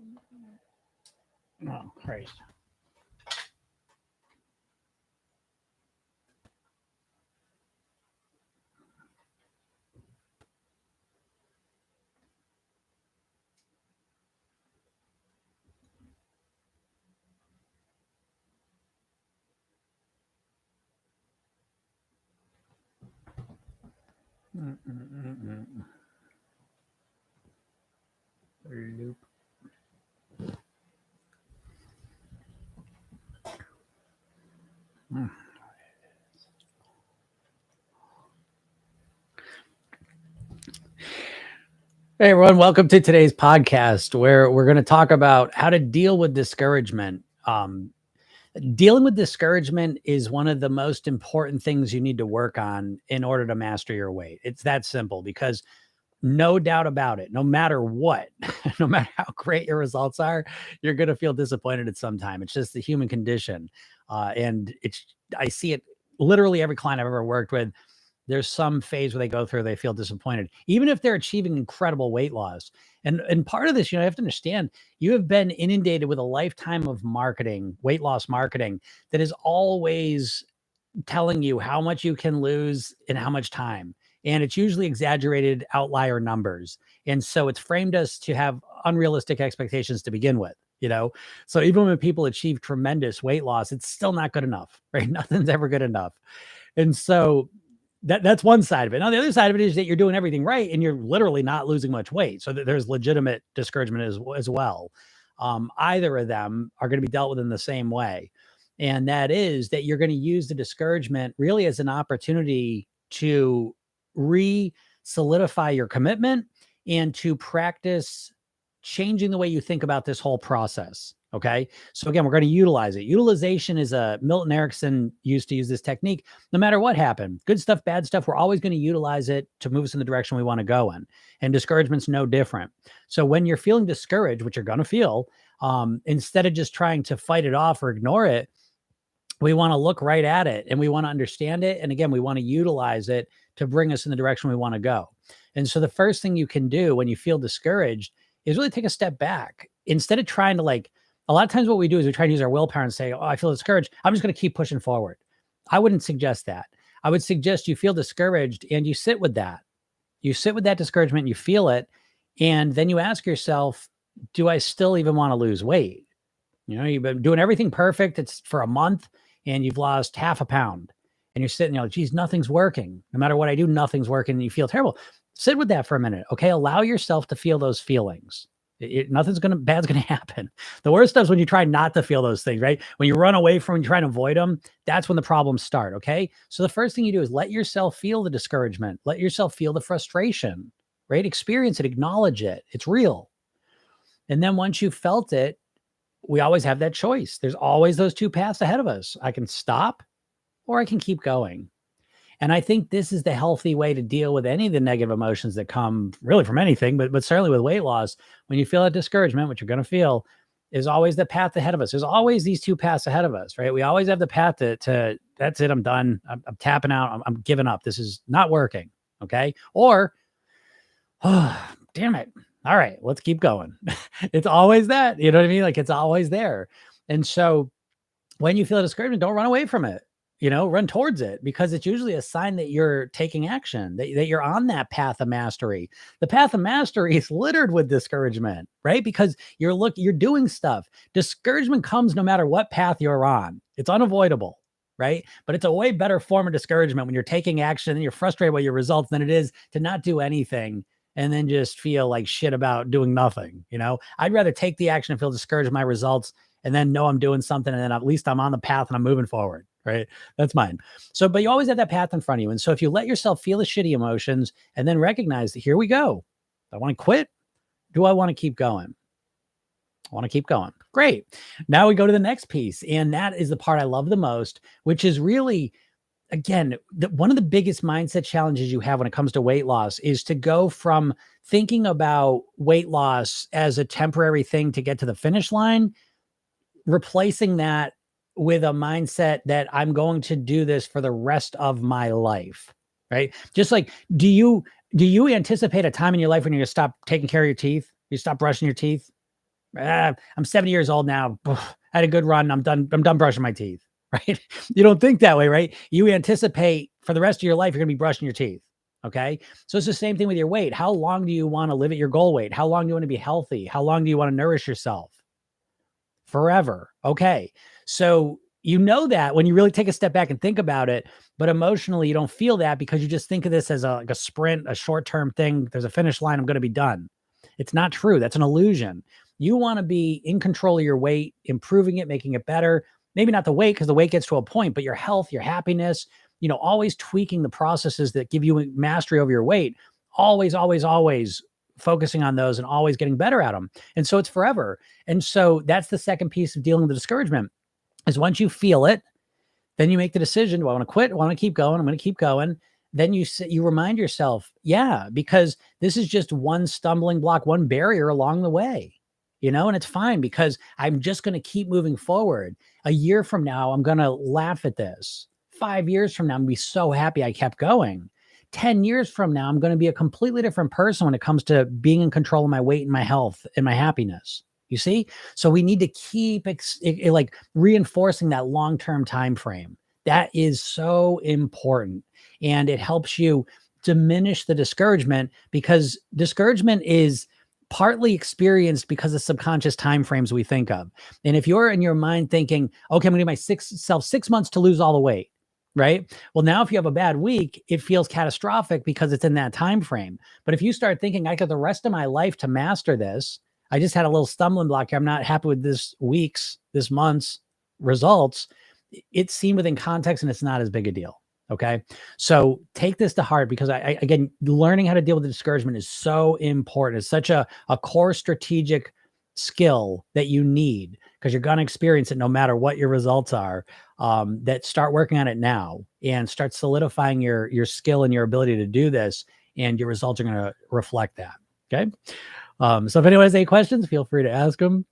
Oh, Christ. Loop. Hey, everyone. Welcome to today's podcast where we're going to talk about how to deal with discouragement. Dealing with discouragement is one of the most important things you need to work on in order to master your weight. It's that simple because no doubt about it, no matter what, no matter how great your results are, you're going to feel disappointed at some time. It's just the human condition. I see it literally every client I've ever worked with. There's some phase where they go through, they feel disappointed, even if they're achieving incredible weight loss. And part of this, you have to understand, you have been inundated with a lifetime of marketing, weight loss marketing, that is always telling you how much you can lose in how much time. And it's usually exaggerated outlier numbers. And so it's framed us to have unrealistic expectations to begin with, So even when people achieve tremendous weight loss, it's still not good enough, right? Nothing's ever good enough. And so that's one side of it. Now, the other side of it is that you're doing everything right and you're literally not losing much weight. So there's legitimate discouragement as well. Either of them are going to be dealt with in the same way. And that is that you're going to use the discouragement really as an opportunity to solidify your commitment and to practice changing the way you think about this whole process. Okay. So again, we're going to utilize it. Utilization is Milton Erickson used to use this technique. No matter what happened, good stuff, bad stuff, we're always going to utilize it to move us in the direction we want to go in. And discouragement's no different. So when you're feeling discouraged, which you're going to feel, instead of just trying to fight it off or ignore it, we want to look right at it and we want to understand it. And again, we want to utilize it to bring us in the direction we want to go. And so the first thing you can do when you feel discouraged is really take a step back. Instead of trying to a lot of times what we do is we try to use our willpower and say, oh, I feel discouraged, I'm just going to keep pushing forward. I wouldn't suggest that. I would suggest you feel discouraged and you sit with that. You sit with that discouragement, and you feel it. And then you ask yourself, do I still even want to lose weight? You've been doing everything perfect. It's for a month and you've lost half a pound and you're sitting, geez, nothing's working. No matter what I do, nothing's working. And you feel terrible. Sit with that for a minute. Okay. Allow yourself to feel those feelings. Nothing's bad's going to happen. The worst stuff is when you try not to feel those things, right? When you run away from, and you try to avoid them, that's when the problems start. Okay. So the first thing you do is let yourself feel the discouragement. Let yourself feel the frustration, right? Experience it, acknowledge it. It's real. And then once you've felt it, we always have that choice. There's always those two paths ahead of us. I can stop or I can keep going. And I think this is the healthy way to deal with any of the negative emotions that come really from anything, but certainly with weight loss. When you feel that discouragement, which you're going to feel, is always the path ahead of us. There's always these two paths ahead of us, right? We always have the path to that's it, I'm done. I'm tapping out. I'm giving up. This is not working. Okay. Or, oh, damn it. All right, let's keep going. It's always that, you know what I mean? It's always there. And so when you feel a discouragement, don't run away from it, run towards it, because it's usually a sign that you're taking action, that you're on that path of mastery. The path of mastery is littered with discouragement, right? Because you're doing stuff. Discouragement comes no matter what path you're on. It's unavoidable, right? But it's a way better form of discouragement when you're taking action and you're frustrated by your results than it is to not do anything and then just feel like shit about doing nothing. I'd rather take the action and feel discouraged with my results and then know I'm doing something. And then at least I'm on the path and I'm moving forward. Right. That's mine. So, but you always have that path in front of you. And so if you let yourself feel the shitty emotions and then recognize that, here we go. Do I want to quit? Do I want to keep going? I want to keep going. Great. Now we go to the next piece. And that is the part I love the most, which is really, again, one of the biggest mindset challenges you have when it comes to weight loss is to go from thinking about weight loss as a temporary thing to get to the finish line, replacing that with a mindset that I'm going to do this for the rest of my life, right? Just like, do you anticipate a time in your life when you're going to stop taking care of your teeth? You stop brushing your teeth? I'm 70 years old now. I had a good run. I'm done brushing my teeth, right? You don't think that way, right? You anticipate for the rest of your life, you're going to be brushing your teeth. Okay. So it's the same thing with your weight. How long do you want to live at your goal weight? How long do you want to be healthy? How long do you want to nourish yourself? Forever. Okay. So you know that when you really take a step back and think about it, but emotionally you don't feel that because you just think of this as like a sprint, a short-term thing. There's a finish line. I'm going to be done. It's not true. That's an illusion. You want to be in control of your weight, improving it, making it better. Maybe not the weight because the weight gets to a point, but your health, your happiness, always tweaking the processes that give you mastery over your weight. Always, always, always focusing on those and always getting better at them. And so it's forever. And so that's the second piece of dealing with the discouragement is once you feel it, then you make the decision, do I want to quit? Do I want to keep going? I'm going to keep going. Then you remind yourself, yeah, because this is just one stumbling block, one barrier along the way, and it's fine because I'm just going to keep moving forward. A year from now, I'm going to laugh at this. 5 years from now, I'm going to be so happy I kept going. 10 years from now, I'm going to be a completely different person when it comes to being in control of my weight and my health and my happiness. You see? So we need to keep like reinforcing that long-term time frame. That is so important. And it helps you diminish the discouragement because discouragement is partly experienced because of subconscious time frames we think of. And if you're in your mind thinking, okay, I'm going to give myself 6 months to lose all the weight, right? Well, now if you have a bad week, it feels catastrophic because it's in that time frame. But if you start thinking, I got the rest of my life to master this, I just had a little stumbling block here. I'm not happy with this month's results. It's seen within context and it's not as big a deal. Okay. So take this to heart because again, learning how to deal with the discouragement is so important. It's such a core strategic skill that you need because you're going to experience it no matter what your results are. That start working on it now and start solidifying your skill and your ability to do this, and your results are going to reflect that. Okay. So if anyone has any questions, feel free to ask them.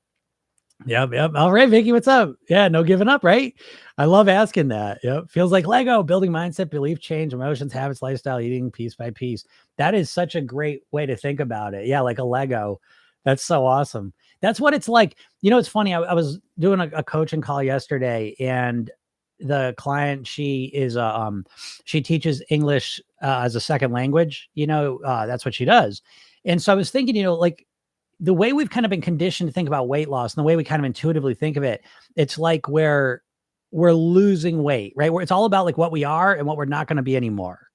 Yep. All right, Vicky, what's up? Yeah, no giving up, right? I love asking that. Yep. Feels like Lego, building mindset, belief change, emotions, habits, lifestyle, eating piece by piece. That is such a great way to think about it. Yeah, like a Lego. That's so awesome. That's what it's like. It's funny. I was doing a coaching call yesterday, and the client, she teaches English as a second language. That's what she does. And so I was thinking, like, the way we've kind of been conditioned to think about weight loss and the way we kind of intuitively think of it, it's like we're losing weight, right? Where it's all about like what we are and what we're not going to be anymore,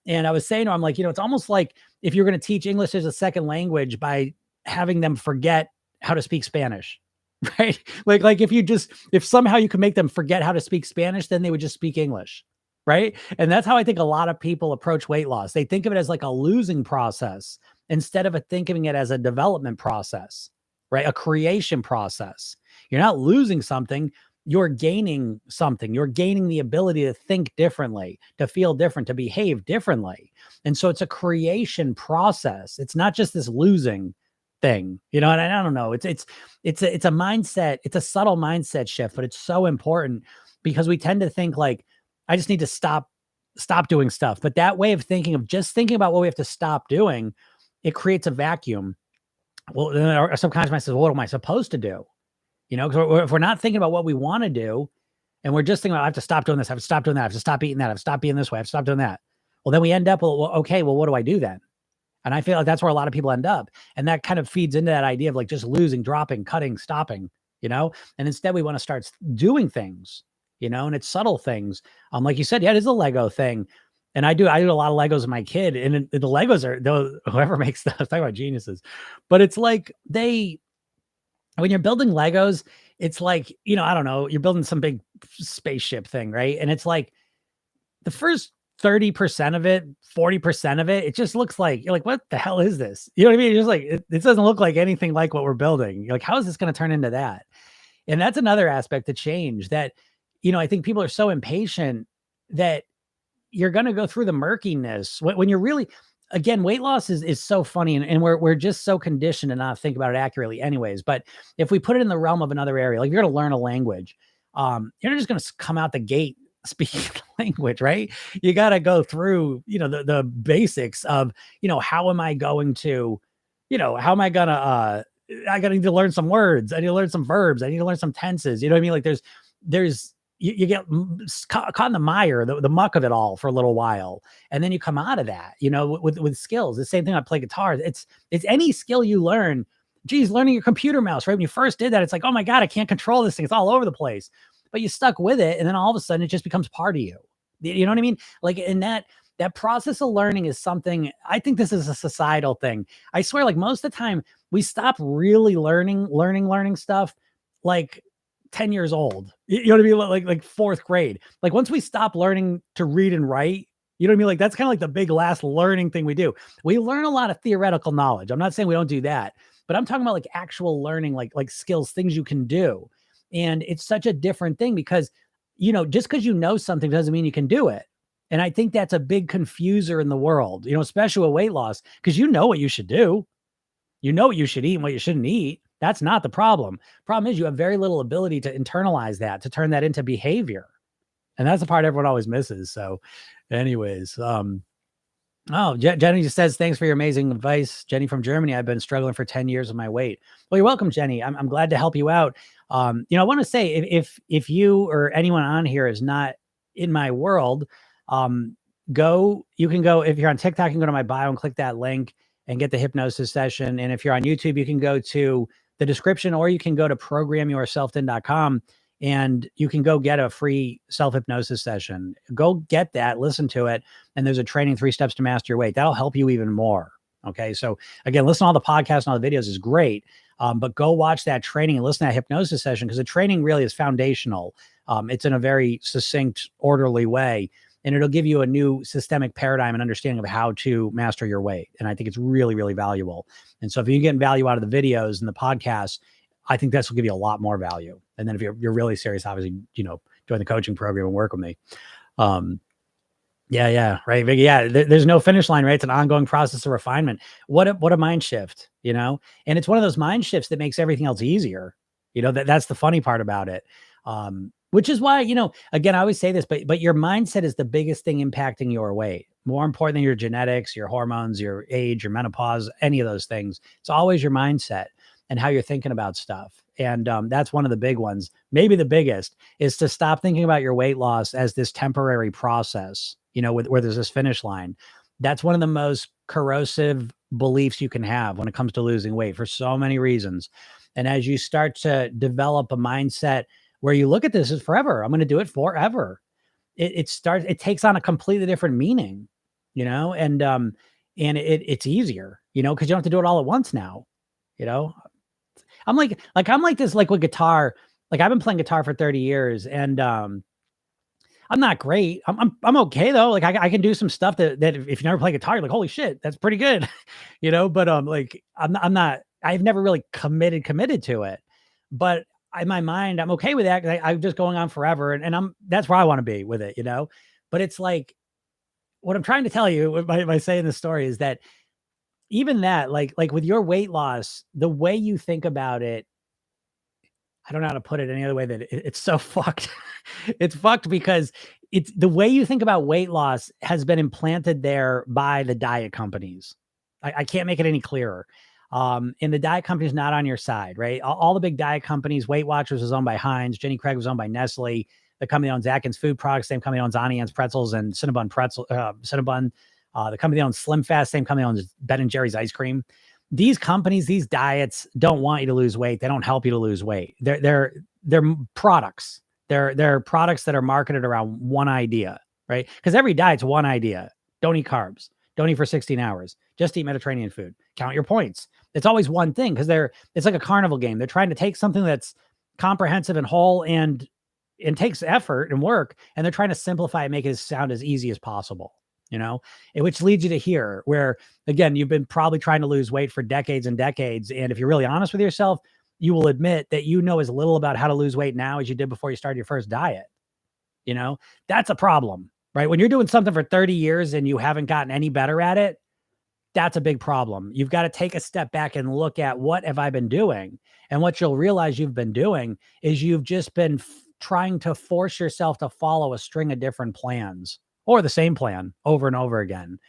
And I was saying to him, like, it's almost like if you're going to teach English as a second language by having them forget how to speak Spanish, right? Like if somehow you could make them forget how to speak Spanish, then they would just speak English. Right. And that's how I think a lot of people approach weight loss. They think of it as like a losing process instead of thinking it as a development process, right? A creation process. You're not losing something, you're gaining something. You're gaining the ability to think differently, to feel different, to behave differently. And so it's a creation process. It's not just this losing thing, and I don't know. It's a mindset. It's a subtle mindset shift, but it's so important because we tend to think like, I just need to stop doing stuff. But that way of thinking of just thinking about what we have to stop doing, it creates a vacuum. Well, then our subconscious mind says, well, what am I supposed to do? Because if we're not thinking about what we want to do, and we're just thinking about, I have to stop doing this, I have to stop doing that, I have to stop eating that, I have to stop being this way, I have to stop doing that. Well, then we end up, okay, well, what do I do then? And I feel like that's where a lot of people end up. And that kind of feeds into that idea of like just losing, dropping, cutting, stopping, and instead we want to start doing things, and it's subtle things. Like you said, yeah, it is a Lego thing. And I do a lot of Legos with my kid, and the Legos are those, whoever makes stuff, talk about geniuses, but it's like when you're building Legos, it's like, I don't know, you're building some big spaceship thing, right? And it's like the first 30% of it, 40% of it, it just looks like, you're like, what the hell is this? You know what I mean? It's just like, it doesn't look like anything like what we're building. You're like, how is this going to turn into that? And that's another aspect to change that, I think people are so impatient that you're going to go through the murkiness when you're really, again, weight loss is so funny, and we're just so conditioned to not think about it accurately anyways. But if we put it in the realm of another area, like you're going to learn a language, you're not just going to come out the gate speaking the language, right? You got to go through, the basics of, how am I going to, how am I going to, I got to need to learn some words. I need to learn some verbs. I need to learn some tenses. You know what I mean? Like there's, you get caught in the mire, the muck of it all for a little while. And then you come out of that, with skills. The same thing I play guitar. It's any skill you learn. Geez, learning your computer mouse, right? When you first did that, it's like, oh my God, I can't control this thing. It's all over the place. But you stuck with it. And then all of a sudden it just becomes part of you. You know what I mean? Like in that process of learning is something, I think this is a societal thing. I swear, like most of the time we stop really learning stuff like 10 years old. You know what I mean? Like fourth grade. Like once we stop learning to read and write, you know what I mean? Like that's kind of like the big last learning thing we do. We learn a lot of theoretical knowledge. I'm not saying we don't do that, but I'm talking about like actual learning, like skills, things you can do. And it's such a different thing because, just because you know something doesn't mean you can do it. And I think that's a big confuser in the world, especially with weight loss, because you know what you should do. You know what you should eat and what you shouldn't eat. That's not the problem. Problem is you have very little ability to internalize that, to turn that into behavior. And that's the part everyone always misses. So anyways, Jenny just says, thanks for your amazing advice. Jenny from Germany. I've been struggling for 10 years with my weight. Well, you're welcome, Jenny. I'm glad to help you out. I want to say if you or anyone on here is not in my world, you can go, if you're on TikTok, you can go to my bio and click that link and get the hypnosis session. And if you're on YouTube, you can go to the description, or you can go to programyourselfin.com and you can go get a free self-hypnosis session. Go get that, listen to it. And there's a training, 3 steps to master your weight. That'll help you even more. Okay. So again, listen to all the podcasts and all the videos is great. But go watch that training and listen to that hypnosis session, because the training really is foundational. It's in a very succinct, orderly way. And it'll give you a new systemic paradigm and understanding of how to master your weight. And I think it's really, really valuable. And so if you're getting value out of the videos and the podcasts, I think this will give you a lot more value. And then if you're really serious, obviously, join the coaching program and work with me. Yeah. Right. Yeah. There's no finish line, right? It's an ongoing process of refinement. What a mind shift, and it's one of those mind shifts that makes everything else easier. That's the funny part about it. Which is why, again, I always say this, but your mindset is the biggest thing impacting your weight. More important than your genetics, your hormones, your age, your menopause, any of those things. It's always your mindset and how you're thinking about stuff. And that's one of the big ones. Maybe the biggest is to stop thinking about your weight loss as this temporary process, where there's this finish line. That's one of the most corrosive beliefs you can have when it comes to losing weight for so many reasons. And as you start to develop a mindset where you look at this as forever, I'm going to do it forever, it takes on a completely different meaning, and it's easier, because you don't have to do it all at once now. I'm like this, like with guitar, like I've been playing guitar for 30 years and, I'm not great. I'm okay though. Like I can do some stuff that if you never play guitar, you're like, holy shit, that's pretty good. But like I've never really committed to it, but in my mind, I'm okay with that. I'm just going on forever. And that's where I want to be with it, but it's like, what I'm trying to tell you by saying this story is that even that, like with your weight loss, the way you think about it, I don't know how to put it any other way than it's so fucked. It's fucked because it's the way you think about weight loss has been implanted there by the diet companies. I can't make it any clearer. And the diet company's not on your side, right? All the big diet companies, Weight Watchers was owned by Heinz, Jenny Craig was owned by Nestle, the company that owns Atkins Food Products, same company that owns Auntie Anne's Pretzels and Cinnabon Cinnabon. The company that owns Slim Fast, same company that owns Ben and Jerry's ice cream. These companies, these diets don't want you to lose weight. They don't help you to lose weight. They're products. They're products that are marketed around one idea, right? Because every diet's one idea. Don't eat carbs. Don't eat for 16 hours. Just eat Mediterranean food. Count your points. It's always one thing because it's like a carnival game. They're trying to take something that's comprehensive and whole and takes effort and work, and they're trying to simplify and make it sound as easy as possible. Which leads you to here where, again, you've been probably trying to lose weight for decades and decades. And if you're really honest with yourself, you will admit that you know as little about how to lose weight now as you did before you started your first diet. That's a problem, right? When you're doing something for 30 years and you haven't gotten any better at it, that's a big problem. You've got to take a step back and look at what have I been doing? And what you'll realize you've been doing is you've just been trying to force yourself to follow a string of different plans or the same plan over and over again.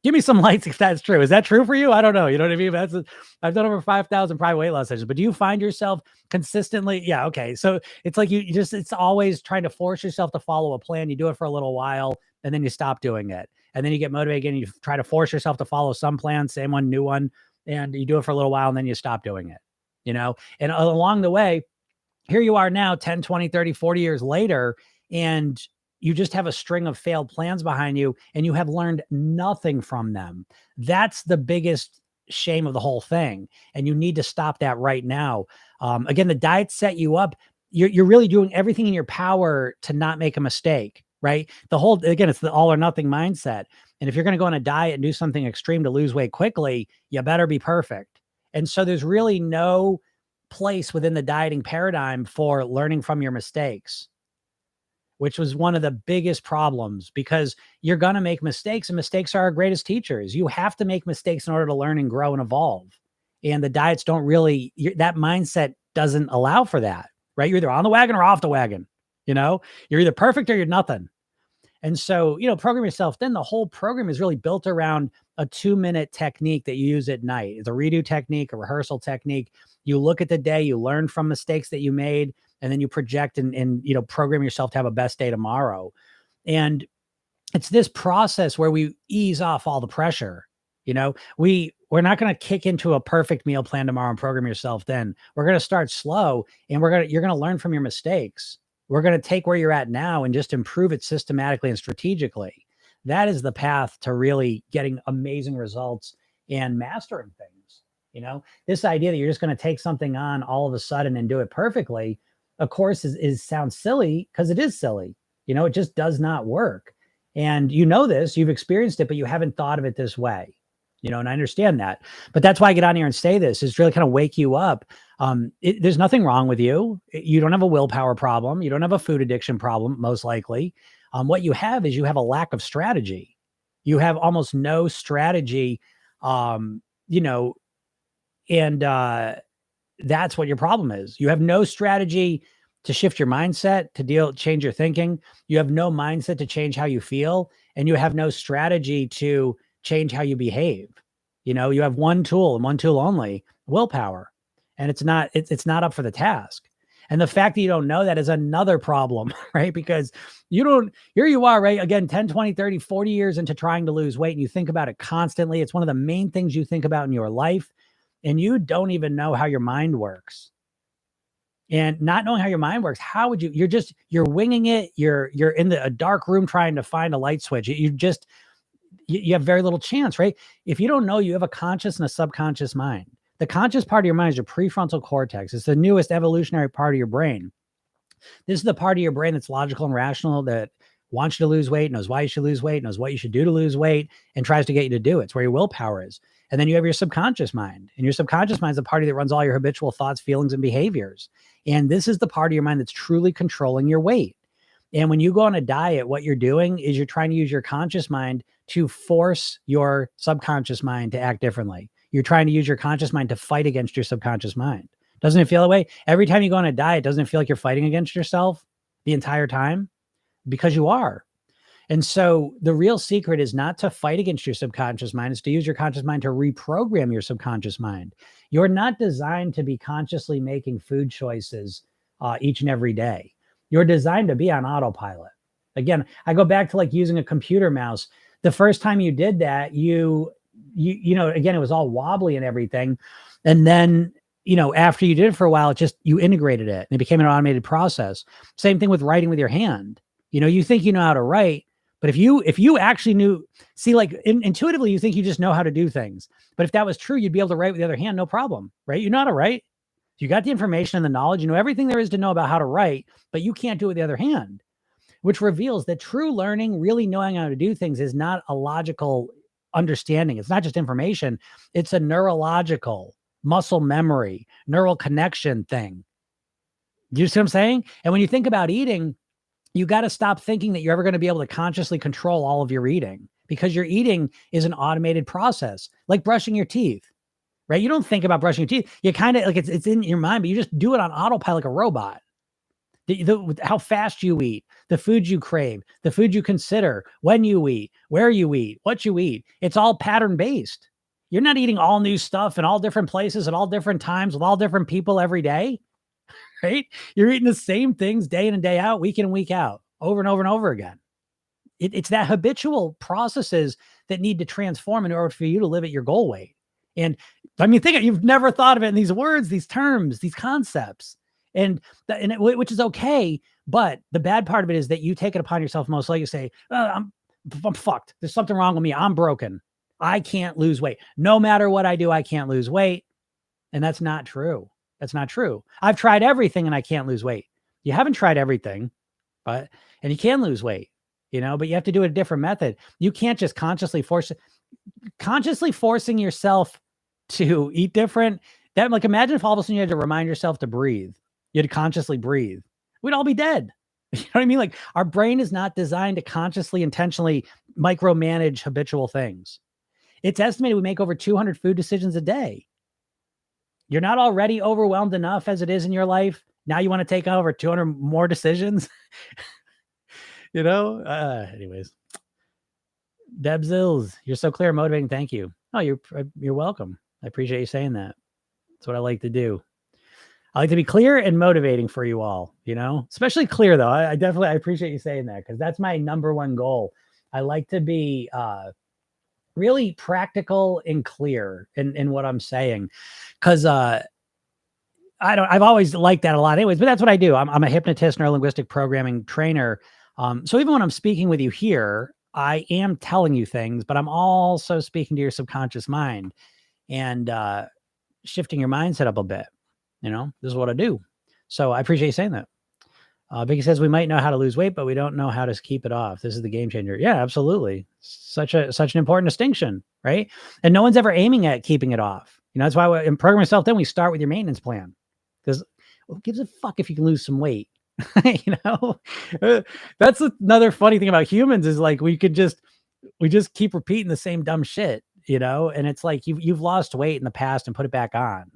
Give me some lights if that's true. Is that true for you? I don't know. You know what I mean? I've done over 5,000 private weight loss sessions, but do you find yourself consistently? Yeah. Okay. So it's like you just, it's always trying to force yourself to follow a plan. You do it for a little while and then you stop doing it. And then you get motivated again. You try to force yourself to follow some plan, same one, new one. And you do it for a little while and then you stop doing it, and along the way, here you are now 10, 20, 30, 40 years later, and you just have a string of failed plans behind you and you have learned nothing from them. That's the biggest shame of the whole thing. And you need to stop that right now. Again, the diet set you up. You're really doing everything in your power to not make a mistake, right? Again, it's the all or nothing mindset. And if you're going to go on a diet and do something extreme to lose weight quickly, you better be perfect. And so there's really no place within the dieting paradigm for learning from your mistakes, which was one of the biggest problems, because you're going to make mistakes and mistakes are our greatest teachers. You have to make mistakes in order to learn and grow and evolve. And the diets don't really, that mindset doesn't allow for that, right? You're either on the wagon or off the wagon. You're either perfect or you're nothing. And so, program yourself. Then the whole program is really built around a 2-minute technique that you use at night. It's a redo technique, a rehearsal technique. You look at the day, you learn from mistakes that you made, and then you project and program yourself to have a best day tomorrow. And it's this process where we ease off all the pressure. We're not going to kick into a perfect meal plan tomorrow and program yourself then. We're going to start slow, and you're going to learn from your mistakes. We're going to take where you're at now and just improve it systematically and strategically. That is the path to really getting amazing results and mastering things. This idea that you're just going to take something on all of a sudden and do it perfectly, of course, sounds silly, because it is silly. It just does not work. And this, you've experienced it, but you haven't thought of it this way. And I understand that. But that's why I get on here and say this, is really kind of wake you up. There's nothing wrong with you. You don't have a willpower problem. You don't have a food addiction problem, most likely. What you have is you have a lack of strategy. You have almost no strategy, and that's what your problem is. You have no strategy to shift your mindset, change your thinking. You have no mindset to change how you feel, and you have no strategy to change how you behave. You have one tool and one tool only, willpower, and it's not up for the task. And the fact that you don't know that is another problem, right? Because here you are, right? Again, 10, 20, 30, 40 years into trying to lose weight, and you think about it constantly. It's one of the main things you think about in your life, and you don't even know how your mind works. And not knowing how your mind works, how would you're winging it. You're in a dark room trying to find a light switch. You have very little chance, right? If you don't know, you have a conscious and a subconscious mind. The conscious part of your mind is your prefrontal cortex. It's the newest evolutionary part of your brain. This is the part of your brain that's logical and rational, that wants you to lose weight, knows why you should lose weight, knows what you should do to lose weight, and tries to get you to do it. It's where your willpower is. And then you have your subconscious mind. And your subconscious mind is the party that runs all your habitual thoughts, feelings, and behaviors. And this is the part of your mind that's truly controlling your weight. And when you go on a diet, what you're doing is you're trying to use your conscious mind to force your subconscious mind to act differently. You're trying to use your conscious mind to fight against your subconscious mind. Doesn't it feel that way? Every time you go on a diet, doesn't it feel like you're fighting against yourself the entire time? Because you are. And so the real secret is not to fight against your subconscious mind. It's to use your conscious mind to reprogram your subconscious mind. You're not designed to be consciously making food choices each and every day. You're designed to be on autopilot. Again, I go back to like using a computer mouse. The first time you did that, again, it was all wobbly and everything. And then, after you did it for a while, you integrated it and it became an automated process. Same thing with writing with your hand. You think you know how to write, but if you actually intuitively, you think you just know how to do things. But if that was true, you'd be able to write with the other hand, no problem, right? You know how to write. You got the information and the knowledge, everything there is to know about how to write, but you can't do it with the other hand, which reveals that true learning, really knowing how to do things, is not a logical understanding. It's not just information. It's a neurological, muscle memory, neural connection thing. Do you see what I'm saying? And when you think about eating, you got to stop thinking that you're ever going to be able to consciously control all of your eating, because your eating is an automated process, like brushing your teeth. Right? You don't think about brushing your teeth. You kind of like it's in your mind, but you just do it on autopilot like a robot. how fast you eat, the food you crave, the food you consider, when you eat, where you eat, what you eat. It's all pattern based. You're not eating all new stuff in all different places at all different times with all different people every day, right? You're eating the same things day in and day out, week in and week out, over and over and over again. It's that habitual processes that need to transform in order for you to live at your goal weight. And I mean, you've never thought of it in these words, these terms, these concepts, which is okay. But the bad part of it is that you take it upon yourself most likely to say, I'm fucked. There's something wrong with me. I'm broken. I can't lose weight. No matter what I do, I can't lose weight. And that's not true. That's not true. I've tried everything and I can't lose weight. You haven't tried everything, and you can lose weight, but you have to do a different method. You can't just consciously forcing yourself to eat different. Imagine if all of a sudden you had to remind yourself to breathe. You had to consciously breathe. We'd all be dead. You know what I mean? Like, our brain is not designed to consciously, intentionally micromanage habitual things. It's estimated we make over 200 food decisions a day. You're not already overwhelmed enough as it is in your life. Now you want to take over 200 more decisions. Anyways, Deb Zills, you're so clear and motivating. Thank you. Oh, you're welcome. I appreciate you saying that. That's what I like to do. I like to be clear and motivating for you all, especially clear though. I appreciate you saying that, because that's my number one goal. I like to be really practical and clear in what I'm saying, because I've always liked that a lot anyways, but that's what I do. I'm a hypnotist, neurolinguistic programming trainer. So even when I'm speaking with you here, I am telling you things, but I'm also speaking to your subconscious mind and shifting your mindset up a bit. This is what I do. So I appreciate you saying that. Vicky says we might know how to lose weight, but we don't know how to keep it off. This is the game changer. Yeah, absolutely. Such an important distinction, right? And no one's ever aiming at keeping it off. That's why in Program Yourself, then we start with your maintenance plan, because who gives a fuck if you can lose some weight? That's another funny thing about humans is like, we just keep repeating the same dumb shit, and it's like you've lost weight in the past and put it back on,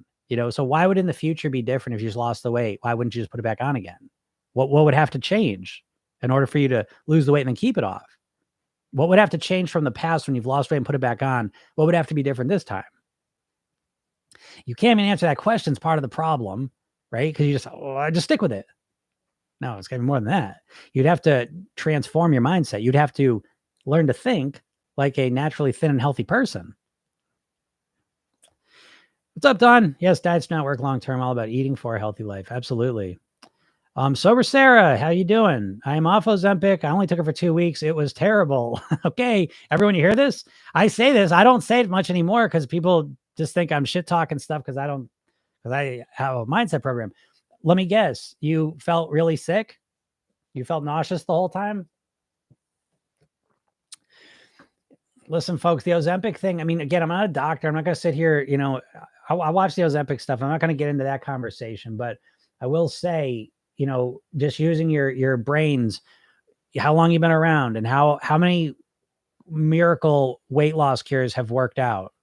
so why would in the future be different if you just lost the weight? Why wouldn't you just put it back on again? What would have to change in order for you to lose the weight and then keep it off? What would have to change from the past when you've lost weight and put it back on? What would have to be different this time? You can't even answer that question. It's part of the problem, right? Because I just stick with it. No, it's going to be more than that. You'd have to transform your mindset. You'd have to learn to think like a naturally thin and healthy person. What's up, Don? Yes, diets do not work long-term. All about eating for a healthy life. Absolutely. Sober Sarah, how you doing? I am off Ozempic. I only took it for 2 weeks. It was terrible. Okay, everyone, you hear this? I say this. I don't say it much anymore because people just think I'm shit talking stuff because I have a mindset program. Let me guess. You felt really sick? You felt nauseous the whole time? Listen, folks, the Ozempic thing. I mean, again, I'm not a doctor. I'm not going to sit here. I watch the Ozempic stuff. I'm not going to get into that conversation, but I will say, just using your brains, how long you've been around and how many miracle weight loss cures have worked out.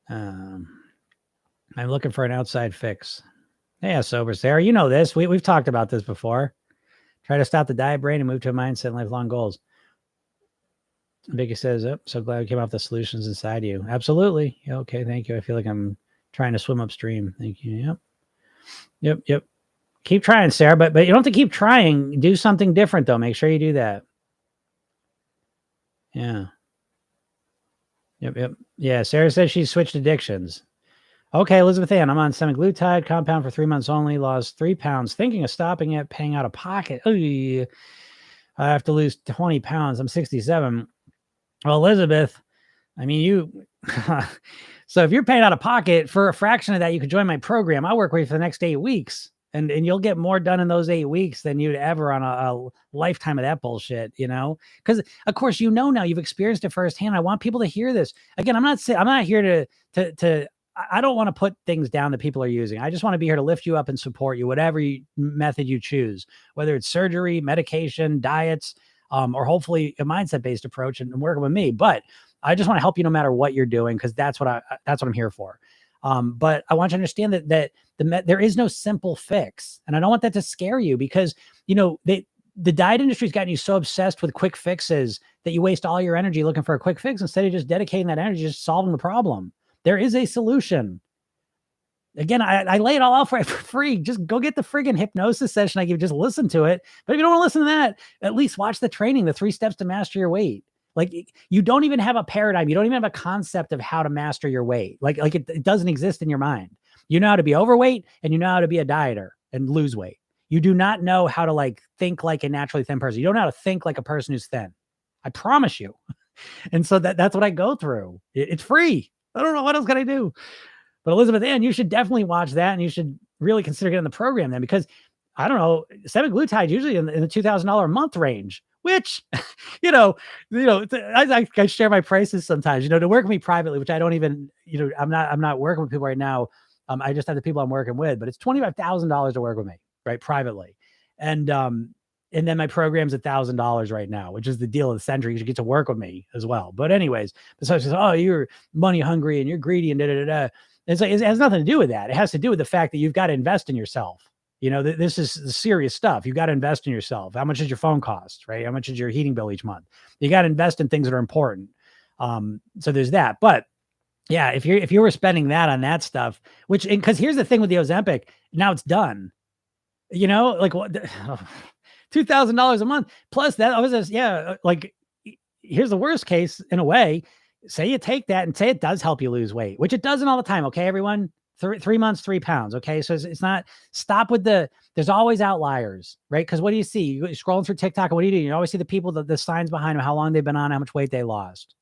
I'm looking for an outside fix. Yeah, Sober Sarah, this. We've talked about this before. Try to stop the diet brain and move to a mindset and lifelong goals. Vicky says, oh, so glad we came off the solutions inside you. Absolutely. Yeah, okay, thank you. I feel like I'm trying to swim upstream. Thank you. Yep. Keep trying, Sarah, but you don't have to keep trying. Do something different, though. Make sure you do that. Yeah. Yep. Yeah, Sarah says she switched addictions. Okay, Elizabeth Ann, I'm on semaglutide compound for 3 months only. Lost 3 pounds. Thinking of stopping it, paying out of pocket. Ooh, I have to lose 20 pounds. I'm 67. Well, Elizabeth, I mean, you... So if you're paying out of pocket for a fraction of that, you could join my program. I'll work with you for the next 8 weeks. And you'll get more done in those 8 weeks than you'd ever on a lifetime of that bullshit, Because of course, now you've experienced it firsthand. I want people to hear this. Again, I'm not here to I don't want to put things down that people are using. I just want to be here to lift you up and support you, whatever method you choose, whether it's surgery, medication, diets, or hopefully a mindset-based approach and working with me. But I just want to help you no matter what you're doing, because that's what I'm here for. But I want you to understand that there is no simple fix, and I don't want that to scare you because the diet industry's gotten you so obsessed with quick fixes that you waste all your energy looking for a quick fix instead of just dedicating that energy to just solving the problem. There is a solution. Again, I lay it all out for free. Just go get the friggin' hypnosis session I give. Just listen to it. But if you don't want to listen to that, at least watch the training, the 3 steps to master your weight. Like you don't even have a paradigm. You don't even have a concept of how to master your weight. Like it doesn't exist in your mind. You know how to be overweight and you know how to be a dieter and lose weight. You do not know how to think like a naturally thin person. You don't know how to think like a person who's thin. I promise you. And so that's what I go through. It's free. I don't know what else can I do. But Elizabeth Ann, you should definitely watch that, and you should really consider getting the program then, because I don't know, semaglutide usually in the $2,000 a month range, which, I share my prices sometimes, to work with me privately, which I don't even, I'm not working with people right now. I just have the people I'm working with, but it's $25,000 to work with me, right? Privately. And then my program's $1,000 right now, which is the deal of the century. You should get to work with me as well. But anyways, besides, oh, you're money hungry and you're greedy and da-da-da-da. It's like, it has nothing to do with that. It has to do with the fact that you've got to invest in yourself. This is serious stuff. You got to invest in yourself. How much does your phone cost, right? How much is your heating bill each month? You got to invest in things that are important. So there's that. But yeah, if you were spending that on that stuff, because here's the thing with the Ozempic, now it's done. Like what? $2,000 a month plus that. Here's the worst case in a way. Say you take that and say it does help you lose weight, which it doesn't all the time. Okay, everyone, 3 months, 3 pounds. Okay. So it's not, stop with there's always outliers, right? Because what do you see? You're scrolling through TikTok. And what do you do? You always see the people, the signs behind them, how long they've been on, how much weight they lost.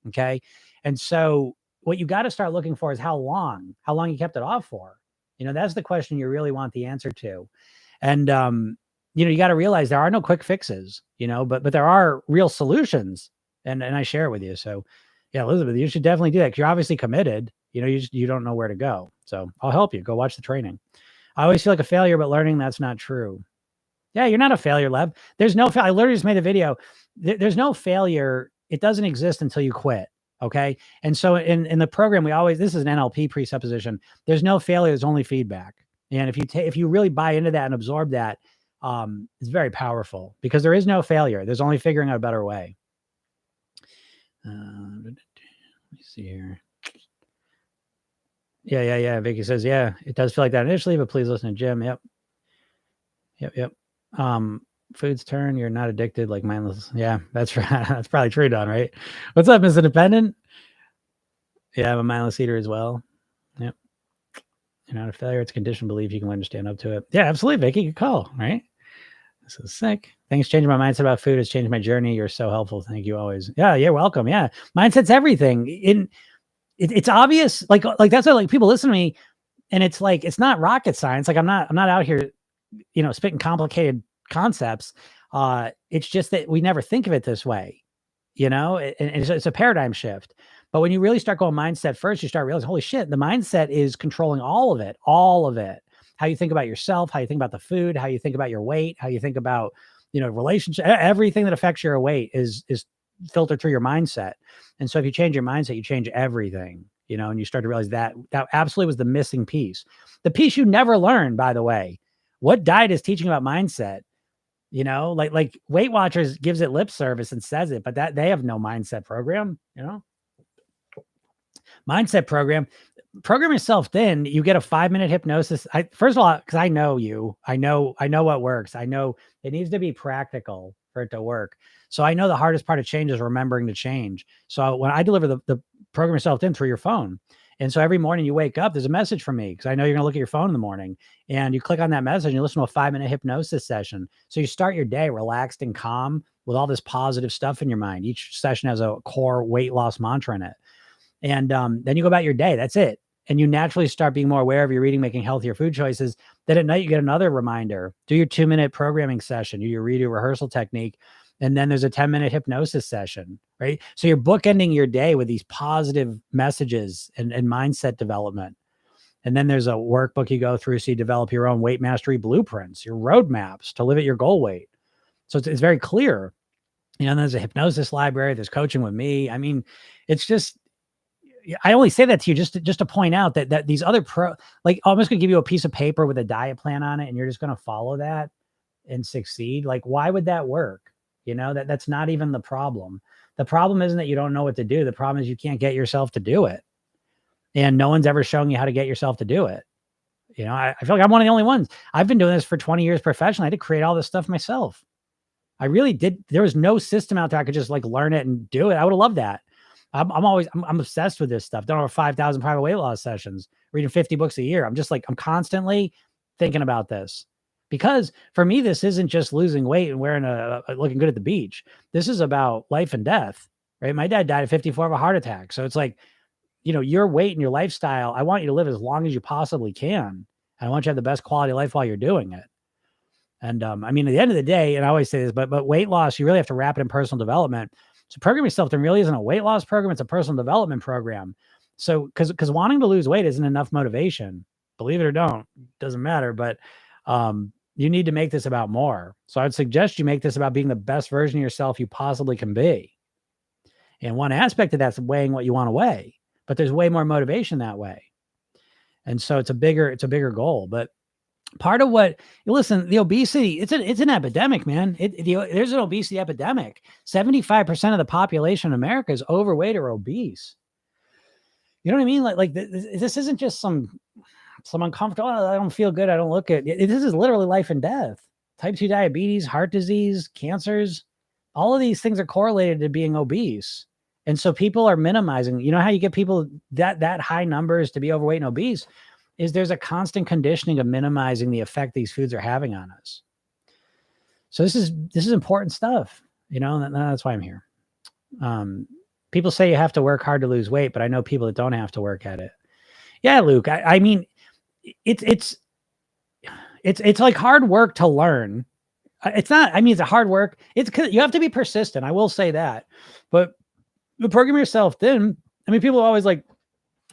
Okay. And so what you got to start looking for is how long you kept it off for. That's the question you really want the answer to. And, you got to realize there are no quick fixes, but there are real solutions. And I share it with you. So yeah, Elizabeth, you should definitely do that. 'Cause you're obviously committed. You don't know where to go. So I'll help you. Go watch the training. I always feel like a failure, but learning that's not true. Yeah, you're not a failure, Lev. There's no I literally just made a video. There's no failure. It doesn't exist until you quit. Okay. And so in the program, this is an NLP presupposition. There's no failure. There's only feedback. And if you really buy into that and absorb that, it's very powerful because there is no failure. There's only figuring out a better way. Let me see here. Yeah. Vicky says, yeah, it does feel like that initially, but please listen to Jim. Yep. Food's turn. You're not addicted like mindless. Yeah, that's right. That's probably true, Don, right? What's up, Miss Independent? Yeah, I'm a mindless eater as well. Yep. You're not a failure. It's a conditioned belief. You can learn to stand up to it. Yeah, absolutely, Vicky. Good call, right? This is sick. Thanks. Changing my mindset about food has changed my journey. You're so helpful. Thank you always. Yeah, you're welcome. Yeah. Mindset's everything. It's obvious. Like that's why people listen to me and it's like, it's not rocket science. Like I'm not out here, spitting complicated concepts. It's just that we never think of it this way, and it's a paradigm shift. But when you really start going mindset first, you start realizing, holy shit, the mindset is controlling all of it. How you think about yourself, how you think about the food, how you think about your weight, how you think about, relationship, everything that affects your weight is filtered through your mindset. And so if you change your mindset, you change everything, and you start to realize that absolutely was the missing piece. The piece you never learned, by the way. What diet is teaching about mindset? Like Weight Watchers gives it lip service and says it, but that they have no mindset program, mindset program yourself thin. You get a 5-minute hypnosis. First of all, because I know you, I know what works. I know it needs to be practical for it to work. So I know the hardest part of change is remembering to change. So when I deliver the program yourself thin through your phone. And so every morning you wake up, there's a message from me because I know you're going to look at your phone in the morning and you click on that message and you listen to a 5-minute hypnosis session. So you start your day relaxed and calm with all this positive stuff in your mind. Each session has a core weight loss mantra in it. And then you go about your day. That's it. And you naturally start being more aware of your eating, making healthier food choices. Then at night, you get another reminder. Do your 2-minute programming session. Do your redo rehearsal technique. And then there's a 10-minute hypnosis session, right? So you're bookending your day with these positive messages and mindset development. And then there's a workbook you go through so you develop your own weight mastery blueprints, your roadmaps to live at your goal weight. So it's very clear. There's a hypnosis library. There's coaching with me. I mean, it's just, I only say that to you just to point out that these other like, I'm just gonna give you a piece of paper with a diet plan on it, and you're just gonna follow that and succeed. Like, why would that work? That's not even the problem. The problem isn't that you don't know what to do. The problem is you can't get yourself to do it. And no one's ever shown you how to get yourself to do it. I feel like I'm one of the only ones. I've been doing this for 20 years professionally. I had to create all this stuff myself. I really did. There was no system out there I could just like learn it and do it. I would have loved that. I'm obsessed with this stuff. Done over 5,000 private weight loss sessions, reading 50 books a year. I'm constantly thinking about this, because for me, this isn't just losing weight and wearing looking good at the beach. This is about life and death, right? My dad died at 54 of a heart attack. So it's like, your weight and your lifestyle, I want you to live as long as you possibly can. And I want you to have the best quality of life while you're doing it. And at the end of the day, and I always say this, but weight loss, you really have to wrap it in personal development. So Program Yourself then really isn't a weight loss program. It's a personal development program. So because wanting to lose weight isn't enough motivation, believe it or don't, doesn't matter. But you need to make this about more. So I'd suggest you make this about being the best version of yourself you possibly can be. And one aspect of that's weighing what you want to weigh, but there's way more motivation that way. And so it's a bigger goal. But part of the obesity, it's an epidemic, man. There's an obesity epidemic. 75% of the population in America is overweight or obese. You know what I mean? Like this isn't just some uncomfortable, I don't feel good, I don't look good. This is literally life and death. Type 2 diabetes, heart disease, cancers, all of these things are correlated to being obese. And so people are minimizing. You know how you get people that high numbers to be overweight and obese is there's a constant conditioning of minimizing the effect these foods are having on us. So this is important stuff, and that's why I'm here. People say you have to work hard to lose weight, but I know people that don't have to work at it. Yeah, Luke, I mean, it's like hard work to learn. It's not, it's a hard work. You have to be persistent. I will say that, but the Program Yourself then, people are always like,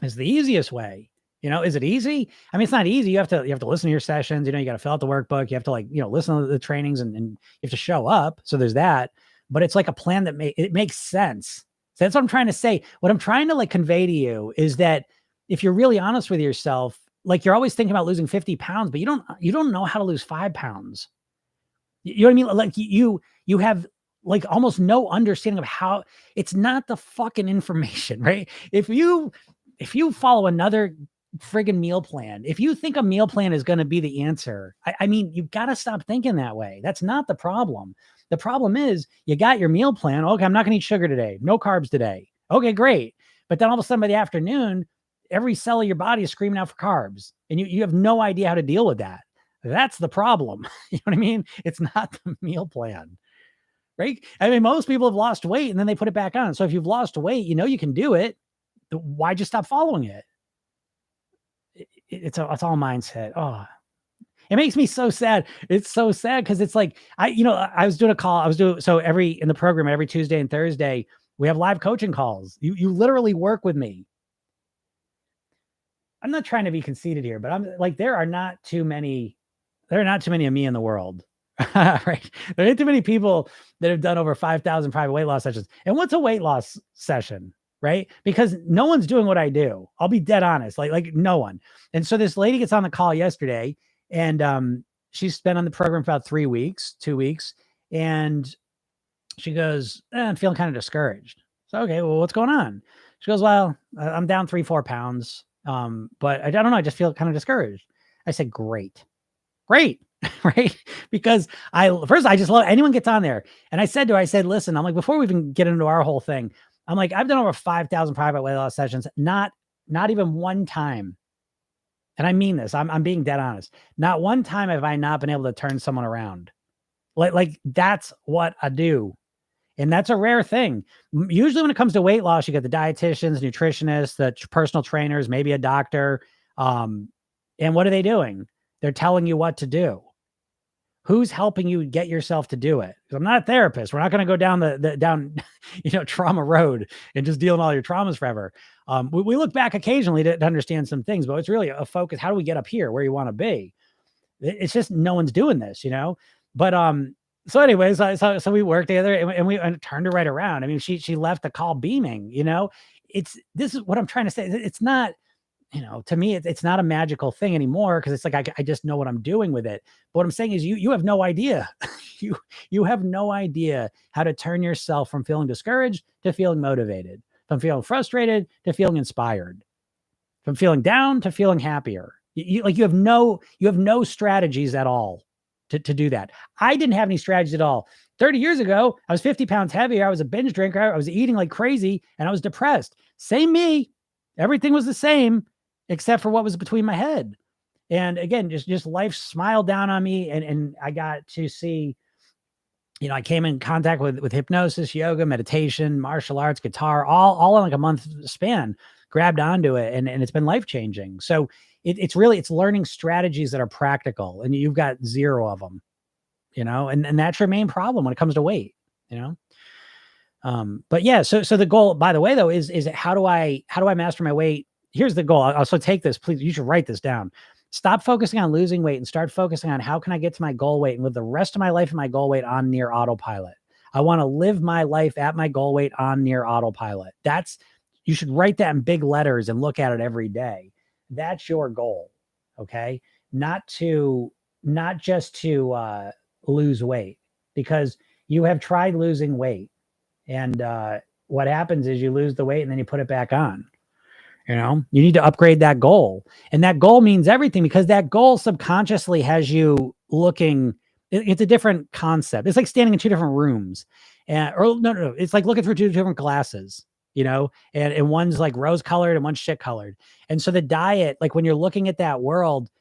it's the easiest way. Is it easy? It's not easy. You have to listen to your sessions. You got to fill out the workbook. You have to listen to the trainings and you have to show up. So there's that, but it's like a plan that it makes sense. So that's what I'm trying to say. What I'm trying to convey to you is that if you're really honest with yourself, you're always thinking about losing 50 pounds, but you don't know how to lose 5 pounds. You know what I mean? Like you have almost no understanding of how. It's not the fucking information, right? If you follow another friggin' meal plan, if you think a meal plan is going to be the answer, you've got to stop thinking that way. That's not the problem. The problem is you got your meal plan. Okay, I'm not going to eat sugar today. No carbs today. Okay, great. But then all of a sudden by the afternoon, every cell of your body is screaming out for carbs, and you have no idea how to deal with that. That's the problem. You know what I mean? It's not the meal plan, right? Most people have lost weight and then they put it back on. So if you've lost weight, you can do it. Why just stop following it? It's all mindset. Oh, it makes me so sad. It's so sad because it's like, I was doing a call. In the program, every Tuesday and Thursday, we have live coaching calls. You literally work with me. I'm not trying to be conceited here, but I'm like, there are not too many of me in the world, right? There ain't too many people that have done over 5,000 private weight loss sessions. And what's a weight loss session, right? Because no one's doing what I do. I'll be dead honest, like no one. And so this lady gets on the call yesterday, and she's been on the program for about 2 weeks. And she goes, I'm feeling kind of discouraged. So, okay, well, what's going on? She goes, well, I'm down 3-4 pounds. But I don't know. I just feel kind of discouraged. I said, great. Right. Because I just love anyone gets on there. And I said to her, listen, I'm like, before we even get into our whole thing, I'm like, I've done over 5,000 private weight loss sessions, not even one time. And I mean this, I'm being dead honest. Not one time have I not been able to turn someone around. Like that's what I do. And that's a rare thing. Usually when it comes to weight loss, you get the dietitians, nutritionists, the personal trainers, maybe a doctor. And what are they doing? They're telling you what to do. Who's helping you get yourself to do it? I'm not a therapist. We're not going to go down down trauma road and just deal with all your traumas forever. We look back occasionally to understand some things, but it's really a focus. How do we get up here where you want to be? It's just no one's doing this, But so anyways, so we worked together and we turned her right around. She left the call beaming, this is what I'm trying to say. It's not, to me, it's not a magical thing anymore, because it's like I just know what I'm doing with it. But what I'm saying is, you have no idea. You have no idea how to turn yourself from feeling discouraged to feeling motivated, from feeling frustrated to feeling inspired, from feeling down to feeling happier. You have no strategies at all to do that. I didn't have any strategies at all. 30 years ago, I was 50 pounds heavier. I was a binge drinker. I was eating like crazy, and I was depressed. Same me. Everything was the same except for what was between my head. And again, just life smiled down on me, and I got to see, I came in contact with hypnosis, yoga, meditation, martial arts, guitar, all in like a month span, grabbed onto it, and it's been life-changing. So it's learning strategies that are practical, and you've got zero of them, and that's your main problem when it comes to weight, but yeah, so the goal, by the way, though, is how do I master my weight? Here's the goal. Also take this, please. You should write this down. Stop focusing on losing weight and start focusing on how can I get to my goal weight and live the rest of my life and my goal weight on near autopilot. I want to live my life at my goal weight on near autopilot. You should write that in big letters and look at it every day. That's your goal. Okay. Not just to lose weight, because you have tried losing weight. And what happens is you lose the weight and then you put it back on. You need to upgrade that goal. And that goal means everything, because that goal subconsciously has you looking. It's a different concept. It's like standing in two different rooms. No. It's like looking through two different glasses, and one's like rose colored and one's shit colored. And so the diet, like when you're looking at that world,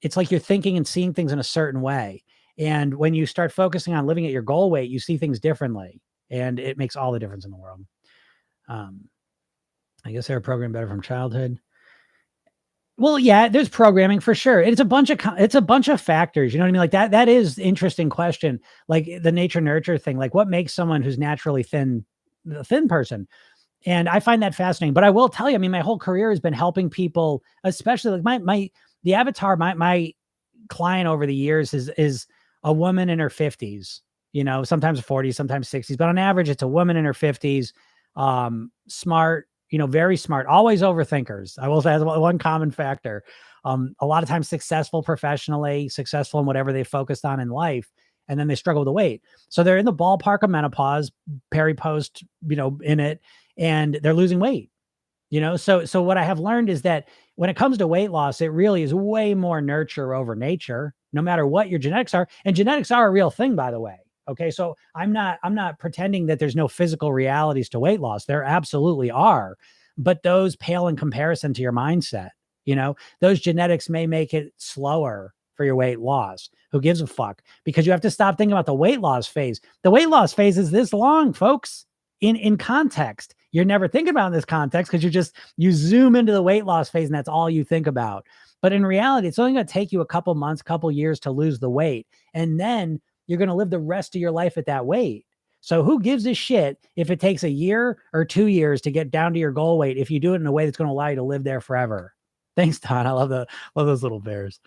it's like you're thinking and seeing things in a certain way. And when you start focusing on living at your goal weight, you see things differently. And it makes all the difference in the world. I guess they were programmed better from childhood. Well, yeah, there's programming for sure. It's a bunch of factors. You know what I mean? Like that is interesting question. Like the nature nurture thing, like what makes someone who's naturally thin, a thin person? And I find that fascinating, but I will tell you, I mean, my whole career has been helping people, especially like the avatar, my client over the years is a woman in her 50s, sometimes 40s, sometimes 60s, but on average, it's a woman in her 50s, smart, very smart, always overthinkers. I will say that's one common factor. A lot of times successful professionally, successful in whatever they focused on in life, and then they struggle with the weight. So they're in the ballpark of menopause, peri-post, in it, and they're losing weight. So what I have learned is that when it comes to weight loss, it really is way more nurture over nature, no matter what your genetics are. And genetics are a real thing, by the way. Okay. So I'm not pretending that there's no physical realities to weight loss. There absolutely are, but those pale in comparison to your mindset. Those genetics may make it slower for your weight loss. Who gives a fuck? Because you have to stop thinking about the weight loss phase. The weight loss phase is this long, folks. In context, you're never thinking about in this context because you zoom into the weight loss phase and that's all you think about. But in reality, it's only going to take you a couple months, couple years to lose the weight. And then you're going to live the rest of your life at that weight. So who gives a shit if it takes a year or 2 years to get down to your goal weight if you do it in a way that's going to allow you to live there forever? Thanks, Don. I love those little bears.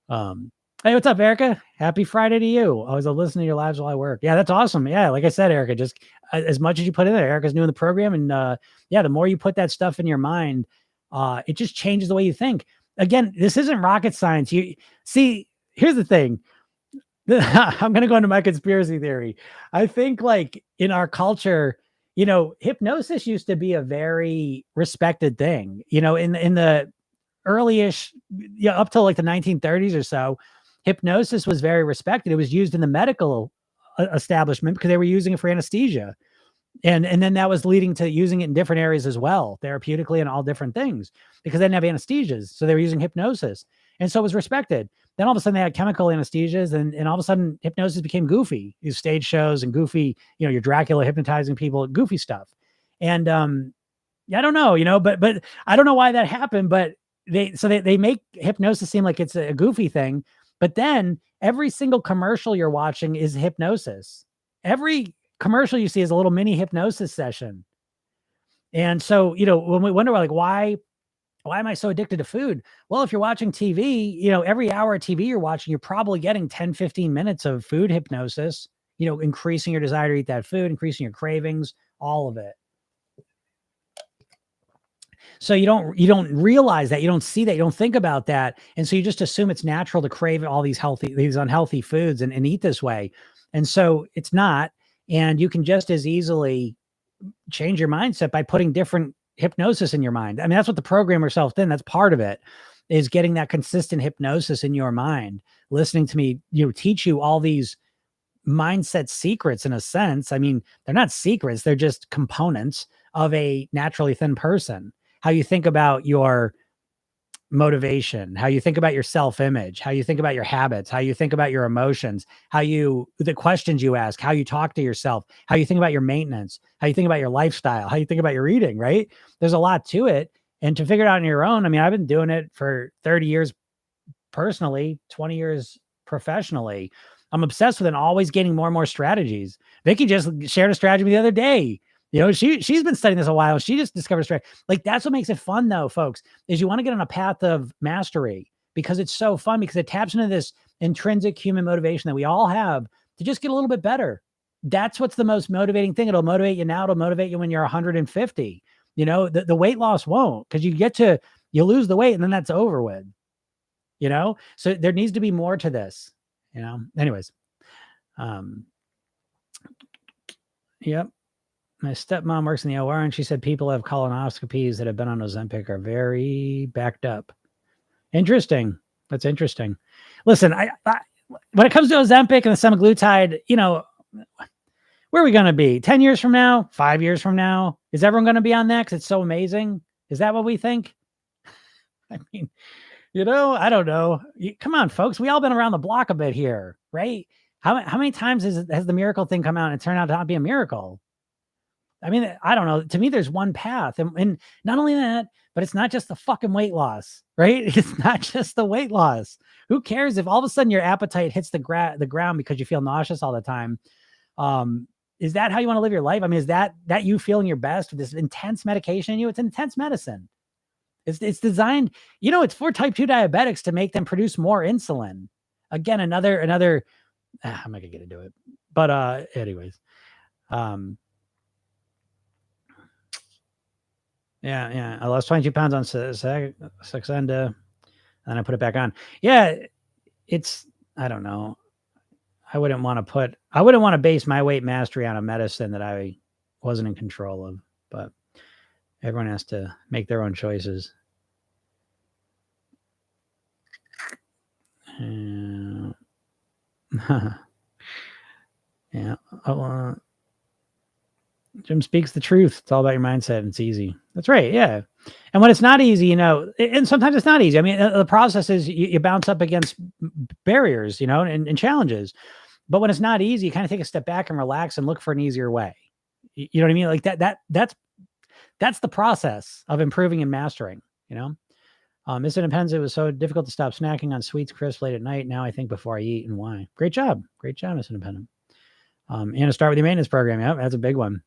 Hey, what's up, Erica? Happy Friday to you. Always listen to your lives while I work. Yeah, that's awesome. Yeah, like I said, Erica, just as much as you put in there, Erica's new in the program. And the more you put that stuff in your mind, it just changes the way you think. Again, this isn't rocket science. You see, here's the thing. I'm going to go into my conspiracy theory. I think like in our culture, hypnosis used to be a very respected thing, in the early-ish, up till like the 1930s or so. Hypnosis was very respected. It was used in the medical establishment because they were using it for anesthesia. And then that was leading to using it in different areas as well, therapeutically and all different things, because they didn't have anesthesias. So they were using hypnosis. And so it was respected. Then all of a sudden they had chemical anesthesias and all of a sudden hypnosis became goofy. These stage shows and goofy, your Dracula hypnotizing people, goofy stuff. And I don't know, but I don't know why that happened, but they make hypnosis seem like it's a goofy thing. But then every single commercial you're watching is hypnosis. Every commercial you see is a little mini hypnosis session. And so, when we wonder like, why am I so addicted to food? Well, if you're watching TV, every hour of TV you're watching, you're probably getting 10, 15 minutes of food hypnosis, increasing your desire to eat that food, increasing your cravings, all of it. So you don't realize that, you don't see that, you don't think about that. And so you just assume it's natural to crave all these unhealthy foods and eat this way. And so it's not. And you can just as easily change your mindset by putting different hypnosis in your mind. I mean, that's what the programmer self did. That's part of it, is getting that consistent hypnosis in your mind, listening to me, teach you all these mindset secrets in a sense. I mean, they're not secrets, they're just components of a naturally thin person. How you think about your motivation, how you think about your self-image, how you think about your habits, how you think about your emotions, the questions you ask, how you talk to yourself, how you think about your maintenance, how you think about your lifestyle, how you think about your eating, right? There's a lot to it. And to figure it out on your own, I mean, I've been doing it for 30 years personally, 20 years professionally. I'm obsessed with it and always gaining more and more strategies. Vicky just shared a strategy the other day. She's been studying this a while. She just discovered a strategy. Like, that's what makes it fun though, folks, is you want to get on a path of mastery because it's so fun, because it taps into this intrinsic human motivation that we all have to just get a little bit better. That's what's the most motivating thing. It'll motivate you now. It'll motivate you when you're 150. The weight loss won't, because you lose the weight and then that's over with. So there needs to be more to this, anyways. Yep. My stepmom works in the OR and she said people have colonoscopies that have been on Ozempic are very backed up. Interesting. That's interesting. Listen, I when it comes to Ozempic and the semaglutide, where are we going to be 10 years from now, 5 years from now? Is everyone going to be on that? 'Cause it's so amazing. Is that what we think? I mean, I don't know. Come on, folks. We all been around the block a bit here, right? How many times has the miracle thing come out and it turned out to not be a miracle? I mean, I don't know. To me, there's one path. And not only that, but it's not just the fucking weight loss, right? It's not just the weight loss. Who cares if all of a sudden your appetite hits the ground because you feel nauseous all the time? Is that how you want to live your life? I mean, is that you feeling your best with this intense medication in you? It's intense medicine. It's designed, it's for type 2 diabetics to make them produce more insulin. Again, another, I'm not gonna get into it, but, anyways, yeah. I lost 22 pounds on Saxenda and I put it back on. Yeah. I don't know. I wouldn't want to base my weight mastery on a medicine that I wasn't in control of, but everyone has to make their own choices. Yeah. Jim speaks the truth. It's all about your mindset and it's easy. That's right. Yeah. And when it's not easy, and sometimes it's not easy. I mean, the process is you bounce up against barriers, and challenges. But when it's not easy, you kind of take a step back and relax and look for an easier way. You know what I mean? Like that's the process of improving and mastering, Miss Independence, it was so difficult to stop snacking on sweets, crisps late at night. Now I think before I eat and why. Great job. Great job, Miss Independent. And to start with your maintenance program. Yeah, that's a big one.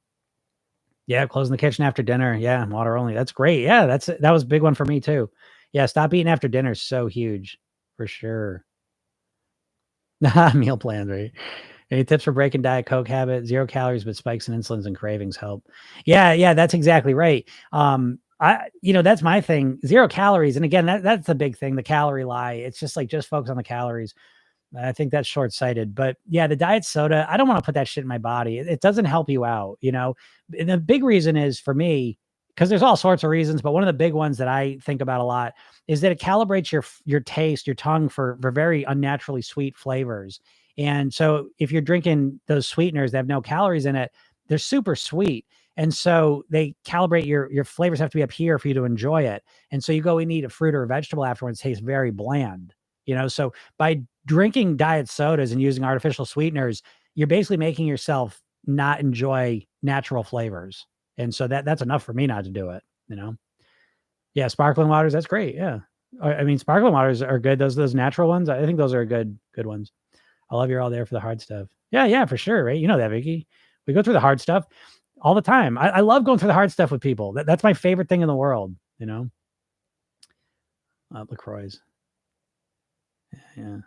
Yeah, closing the kitchen after dinner. Yeah, water only. That's great. Yeah, that was a big one for me too. Yeah, stop eating after dinner is so huge for sure. Meal plans, right? Any tips for breaking Diet Coke habit? 0 calories, but spikes in insulins and cravings help. Yeah, that's exactly right. That's my thing. 0 calories. And again, that's the big thing, the calorie lie. It's just focus on the calories. I think that's short-sighted, but yeah, the diet soda, I don't want to put that shit in my body. It doesn't help you out, And the big reason is for me, because there's all sorts of reasons, but one of the big ones that I think about a lot is that it calibrates your taste, your tongue for very unnaturally sweet flavors. And so if you're drinking those sweeteners that have no calories in it, they're super sweet. And so they calibrate your flavors have to be up here for you to enjoy it. And so you go and eat a fruit or a vegetable afterwards, it tastes very bland. So by drinking diet sodas and using artificial sweeteners, you're basically making yourself not enjoy natural flavors. And so that's enough for me not to do it, Yeah, sparkling waters, that's great. Yeah. I mean, sparkling waters are good. Those natural ones, I think those are good ones. I love you're all there for the hard stuff. Yeah, for sure, right? You know that, Vicky. We go through the hard stuff all the time. I love going through the hard stuff with people. That's my favorite thing in the world, LaCroix. Yeah.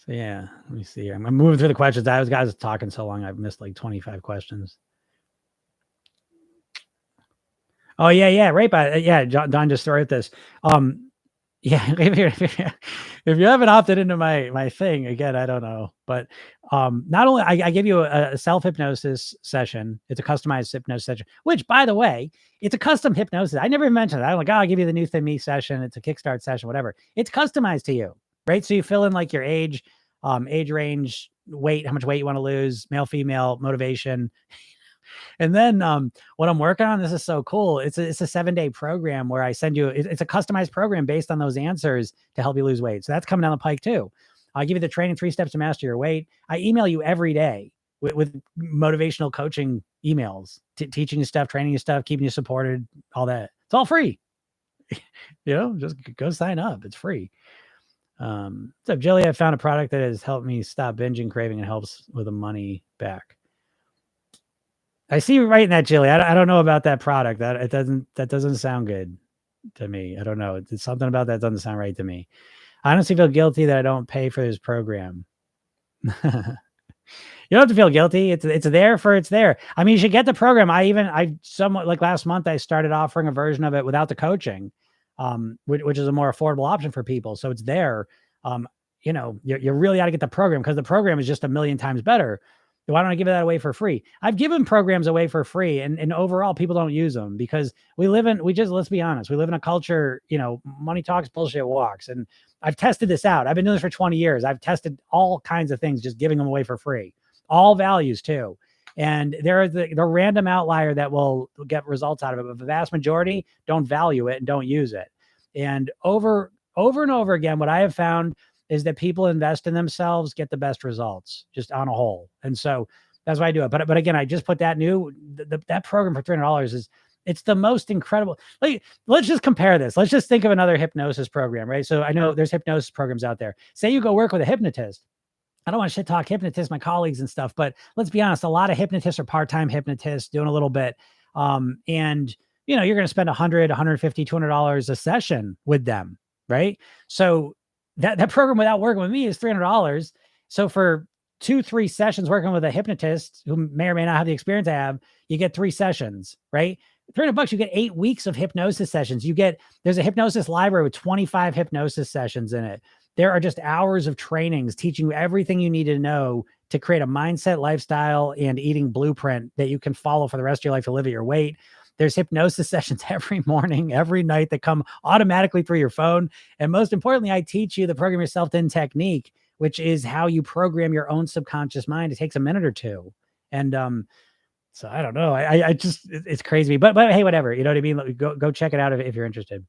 So yeah, let me see here. I'm moving through the questions. I was guys talking so long, I've missed like 25 questions. Oh yeah, right. But yeah, Don just wrote this. Yeah, if you haven't opted into my thing again, I don't know, but not only I give you a self hypnosis session. It's a customized hypnosis session, which by the way, it's a custom hypnosis. I never even mentioned it. I'm like, oh, I'll give you the new Thin Me session. It's a kickstart session, whatever. It's customized to you, right? So you fill in like your age range, weight, how much weight you want to lose, male, female, motivation, and then what I'm working on, this is so cool. It's a 7-day program where I send you, it's a customized program based on those answers to help you lose weight. So that's coming down the pike too. I'll give you the training 3 steps to master your weight. I email you every day with motivational coaching emails, teaching you stuff, training you stuff, keeping you supported, all that. It's all free. Just go sign up. It's free. So Jilly, I found a product that has helped me stop binging, craving, and helps with the money back. I see you writing that, Jilly. I don't know about that product. That doesn't sound good to me. I don't know. It's something about that doesn't sound right to me. I honestly feel guilty that I don't pay for this program. You don't have to feel guilty. It's there. I mean, you should get the program. I somewhat like last month, I started offering a version of it without the coaching, which is a more affordable option for people. So it's there. You really ought to get the program because the program is just a million times better. Why don't I give that away for free? I've given programs away for free, and overall people don't use them because let's be honest, we live in a culture, money talks, bullshit walks. And I've tested this out. I've been doing this for 20 years. I've tested all kinds of things, just giving them away for free, all values too. And there is the random outlier that will get results out of it, but the vast majority don't value it and don't use it. And over and over again, what I have found is that people invest in themselves, get the best results just on a whole. And so that's why I do it. But again, I just put that that program for $300 it's the most incredible. Like, let's just compare this. Let's just think of another hypnosis program, right? So I know there's hypnosis programs out there. Say you go work with a hypnotist. I don't want to shit talk hypnotists, my colleagues and stuff, but let's be honest. A lot of hypnotists are part-time hypnotists doing a little bit. And you're going to spend $100, $150, $200 a session with them. Right. So that program without working with me is $300. So for 2-3 sessions working with a hypnotist who may or may not have the experience I have, you get 3 sessions, right? $300, you get 8 weeks of hypnosis sessions. There's a hypnosis library with 25 hypnosis sessions in it. There are just hours of trainings teaching you everything you need to know to create a mindset, lifestyle, and eating blueprint that you can follow for the rest of your life to live at your weight. There's hypnosis sessions every morning, every night that come automatically through your phone. And most importantly, I teach you the program yourself in technique, which is how you program your own subconscious mind. It takes a minute or two. And so I don't know. I just, it's crazy. But hey, whatever. You know what I mean? Go check it out if you're interested.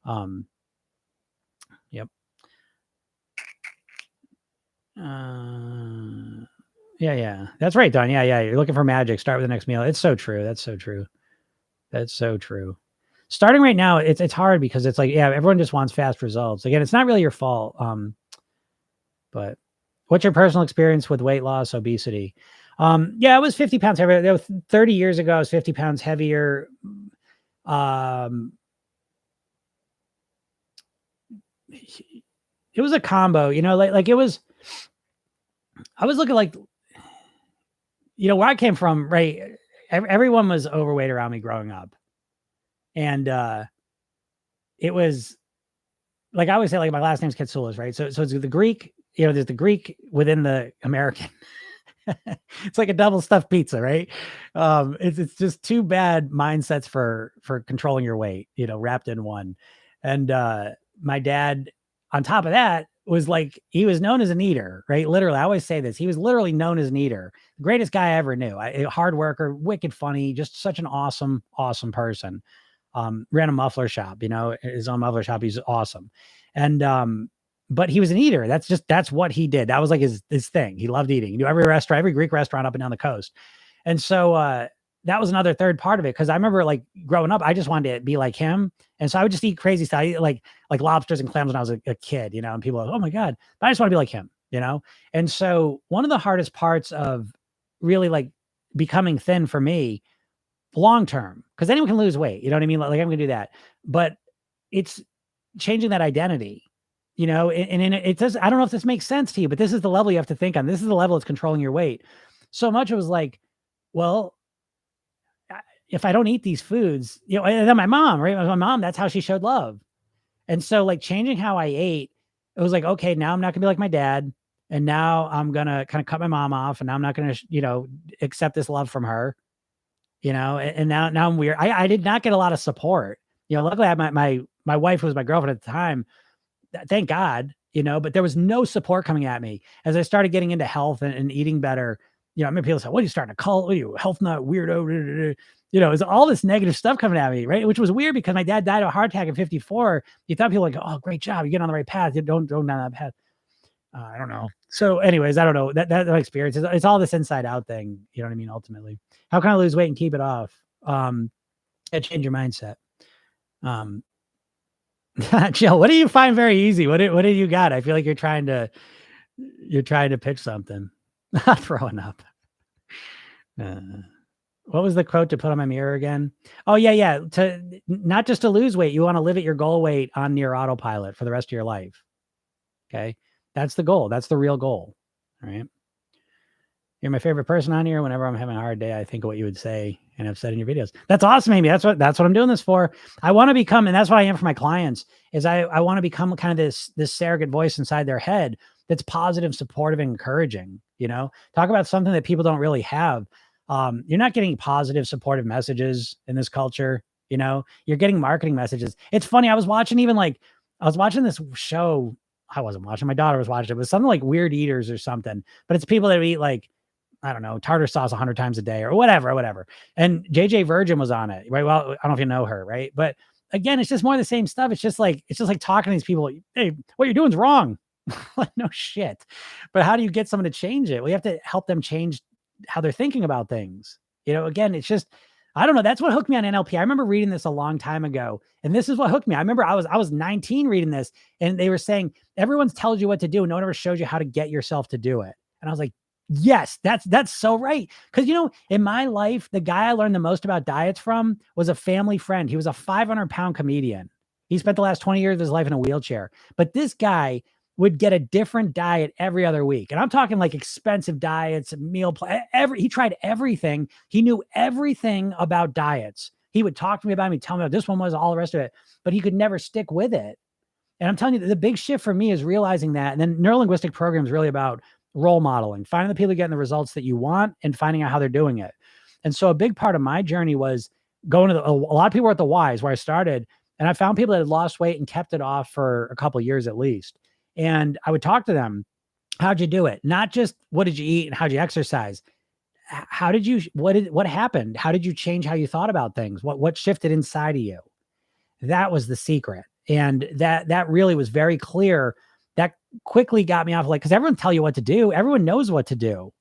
Yep. Yeah. That's right, Don. Yeah. You're looking for magic. Start with the next meal. It's so true. That's so true. That's so true. Starting right now, it's hard because it's like, yeah, everyone just wants fast results. Again, it's not really your fault. But what's your personal experience with weight loss, obesity? Yeah, I was 50 pounds heavier. 30 years ago, I was 50 pounds heavier. It was a combo, like it was, I was looking like, where I came from, right? Everyone was overweight around me growing up. And it was like I always say, like my last name's Katsoulis, right? So it's the Greek, there's the Greek within the American. It's like a double stuffed pizza, right? It's just 2 bad mindsets for controlling your weight, wrapped in one. And my dad, on top of that, was like, he was known as an eater, right? Literally, I always say this. He was literally known as an eater. The greatest guy I ever knew. A hard worker, wicked funny, just such an awesome person. Ran a muffler shop, his own muffler shop. He's awesome. And, but he was an eater. That's what he did. That was like his thing. He loved eating. He knew every Greek restaurant up and down the coast. And so, that was another third part of it. Cause I remember like growing up, I just wanted to be like him. And so I would just eat crazy stuff. I eat like lobsters and clams when I was a kid, and people are like, oh my God, but I just want to be like him, And so one of the hardest parts of really like becoming thin for me long-term, cause anyone can lose weight. You know what I mean? Like I'm going to do that, but it's changing that identity. and it does. I don't know if this makes sense to you, but this is the level you have to think on. This is the level that's controlling your weight. So much it was like, well, if I don't eat these foods, and then my mom, right? My mom, that's how she showed love. And so like changing how I ate, it was like, okay, now I'm not gonna be like my dad. And now I'm gonna kind of cut my mom off, and now I'm not gonna, accept this love from her, and now I'm weird. I did not get a lot of support. Luckily I had my wife, who was my girlfriend at the time, thank God, but there was no support coming at me as I started getting into health and eating better. I mean, people say, what are you starting a cult? What are you, health nut, weirdo? It's all this negative stuff coming at me, right? Which was weird because my dad died of a heart attack at 54. You thought people were like, oh, great job. You get on the right path. You don't go down that path. I don't know. So anyways, I don't know that experience it's all this inside out thing. You know what I mean? Ultimately, how can I lose weight and keep it off? And change your mindset. Jill, what do you find very easy? What do you got? I feel like you're trying to pitch something. Throwing up. What was the quote to put on my mirror again? Oh yeah. To not just to lose weight, you want to live at your goal weight on near autopilot for the rest of your life. Okay, that's the goal. That's the real goal. All right. You're my favorite person on here. Whenever I'm having a hard day, I think of what you would say and have said in your videos. That's awesome, Amy. That's what I'm doing this for. I want to become, and that's what I am for my clients, is I want to become kind of this surrogate voice inside their head that's positive, supportive, and encouraging. Talk about something that people don't really have. You're not getting positive, supportive messages in this culture. You're getting marketing messages. It's funny. I was watching this show. I wasn't watching. My daughter was watching it. It was something like Weird Eaters or something, but it's people that eat like, I don't know, tartar sauce 100 times a day or whatever. And JJ Virgin was on it, right? Well, I don't know if you know her, right? But again, it's just more of the same stuff. It's just like talking to these people. Hey, what you're doing is wrong. Like, no shit. But how do you get someone to change it? Well, you have to help them change how they're thinking about things. Again, it's just, I don't know. That's what hooked me on NLP. I remember reading this a long time ago, and this is what hooked me. I remember I was 19 reading this, and they were saying, everyone tells you what to do. No one ever shows you how to get yourself to do it. And I was like, yes, that's so right. Because, in my life, the guy I learned the most about diets from was a family friend. He was a 500-pound comedian. He spent the last 20 years of his life in a wheelchair. But this guy would get a different diet every other week. And I'm talking like expensive diets, meal plan. He tried everything. He knew everything about diets. He would talk to me about me, tell me what this one was, all the rest of it, but he could never stick with it. And I'm telling you, the big shift for me is realizing that. And then neurolinguistic program is really about role modeling, finding the people getting the results that you want and finding out how they're doing it. And so a big part of my journey was going to a lot of people were at the Y's where I started, and I found people that had lost weight and kept it off for a couple of years at least. And I would talk to them. How'd you do it? Not just what did you eat and how'd you exercise? What happened? How did you change how you thought about things? What shifted inside of you? That was the secret. And that really was very clear. That quickly got me off, because everyone tell you what to do. Everyone knows what to do.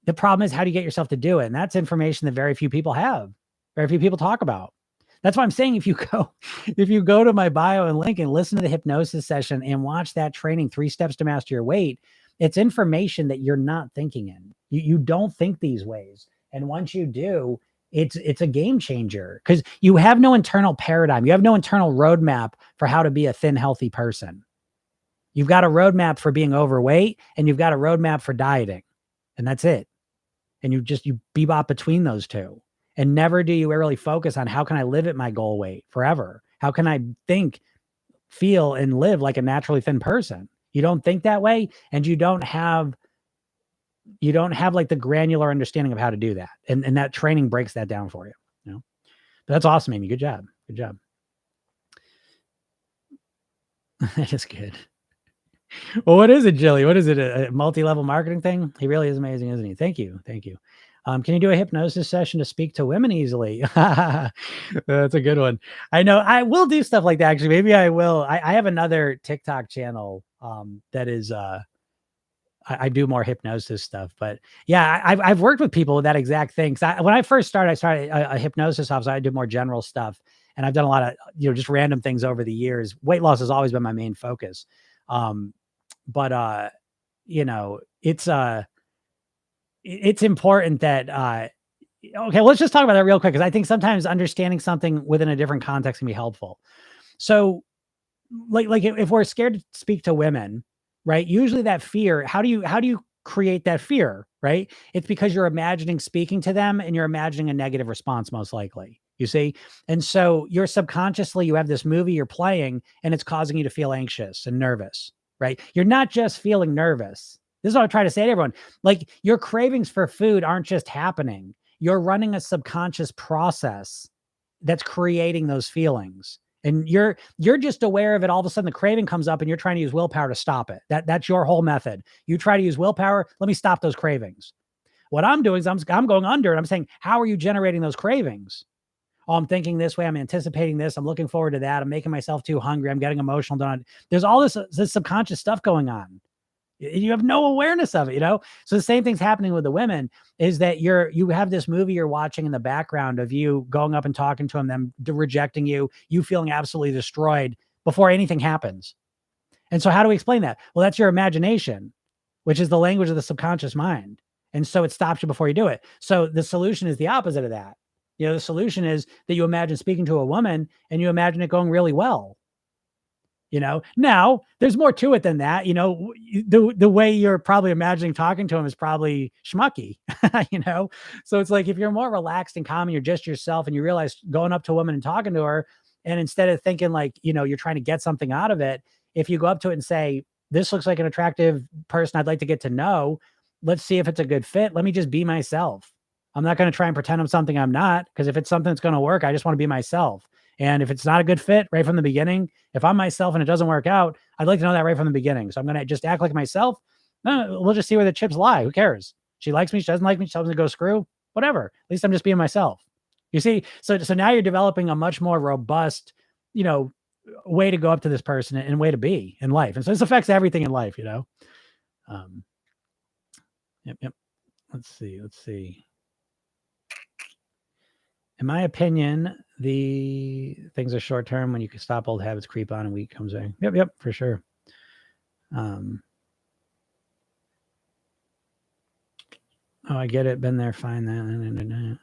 The problem is, how do you get yourself to do it? And that's information that very few people have. Very few people talk about. That's why I'm saying if you go to my bio and link and listen to the hypnosis session and watch that training, 3 Steps to Master Your Weight, it's information that you're not thinking in. You don't think these ways. And once you do, it's a game changer, because you have no internal paradigm. You have no internal roadmap for how to be a thin, healthy person. You've got a roadmap for being overweight, and you've got a roadmap for dieting, and that's it. And you bebop between those two. And never do you really focus on, how can I live at my goal weight forever? How can I think, feel, and live like a naturally thin person? You don't think that way, and you don't have like the granular understanding of how to do that. And that training breaks that down for you. But that's awesome, Amy. Good job. Good job. That is good. Well, what is it, Jilly? What is it? A multi-level marketing thing? He really is amazing, isn't he? Thank you. Thank you. Can you do a hypnosis session to speak to women easily? That's a good one. I know I will do stuff like that. Actually, maybe I will. I have another TikTok channel that is, I do more hypnosis stuff, but yeah, I've worked with people with that exact thing. When I first started, I started a hypnosis office. I did more general stuff, and I've done a lot of, just random things over the years. Weight loss has always been my main focus. But it's important that, okay, let's just talk about that real quick, because I think sometimes understanding something within a different context can be helpful. So like if we're scared to speak to women, right? Usually that fear, how do you create that fear, right? It's because you're imagining speaking to them and you're imagining a negative response, most likely. You see? And so you're subconsciously, you have this movie you're playing and it's causing you to feel anxious and nervous, right? You're not just feeling nervous. This is what I try to say to everyone. Like, your cravings for food aren't just happening. You're running a subconscious process that's creating those feelings. And you're just aware of it. All of a sudden the craving comes up and you're trying to use willpower to stop it. That's your whole method. You try to use willpower. Let me stop those cravings. What I'm doing is I'm going under and I'm saying, how are you generating those cravings? Oh, I'm thinking this way. I'm anticipating this. I'm looking forward to that. I'm making myself too hungry. I'm getting emotional. There's all this subconscious stuff going on. You have no awareness of it. So the same thing's happening with the women, is that you have this movie you're watching in the background of you going up and talking to them rejecting you feeling absolutely destroyed before anything happens. And so how do we explain that? Well, that's your imagination, which is the language of the subconscious mind. And so it stops you before you do it. So the solution is the opposite of that. The solution is that you imagine speaking to a woman and you imagine it going really well. Now there's more to it than that. The way you're probably imagining talking to him is probably schmucky. So it's like, if you're more relaxed and calm and you're just yourself and you realize going up to a woman and talking to her, and instead of thinking like, you're trying to get something out of it, if you go up to it and say, this looks like an attractive person I'd like to get to know, let's see if it's a good fit. Let me just be myself. I'm not going to try and pretend I'm something I'm not, because if it's something that's going to work, I just want to be myself. And if it's not a good fit right from the beginning, if I'm myself and it doesn't work out, I'd like to know that right from the beginning. So I'm going to just act like myself. We'll just see where the chips lie. Who cares? She likes me. She doesn't like me. She tells me to go screw. Whatever. At least I'm just being myself. You see? So now you're developing a much more robust, way to go up to this person and way to be in life. And so this affects everything in life, Yep. Let's see. In my opinion, the things are short term. When you can stop old habits creep on and weak comes in. Yep, for sure. Oh, I get it. Been there. Fine.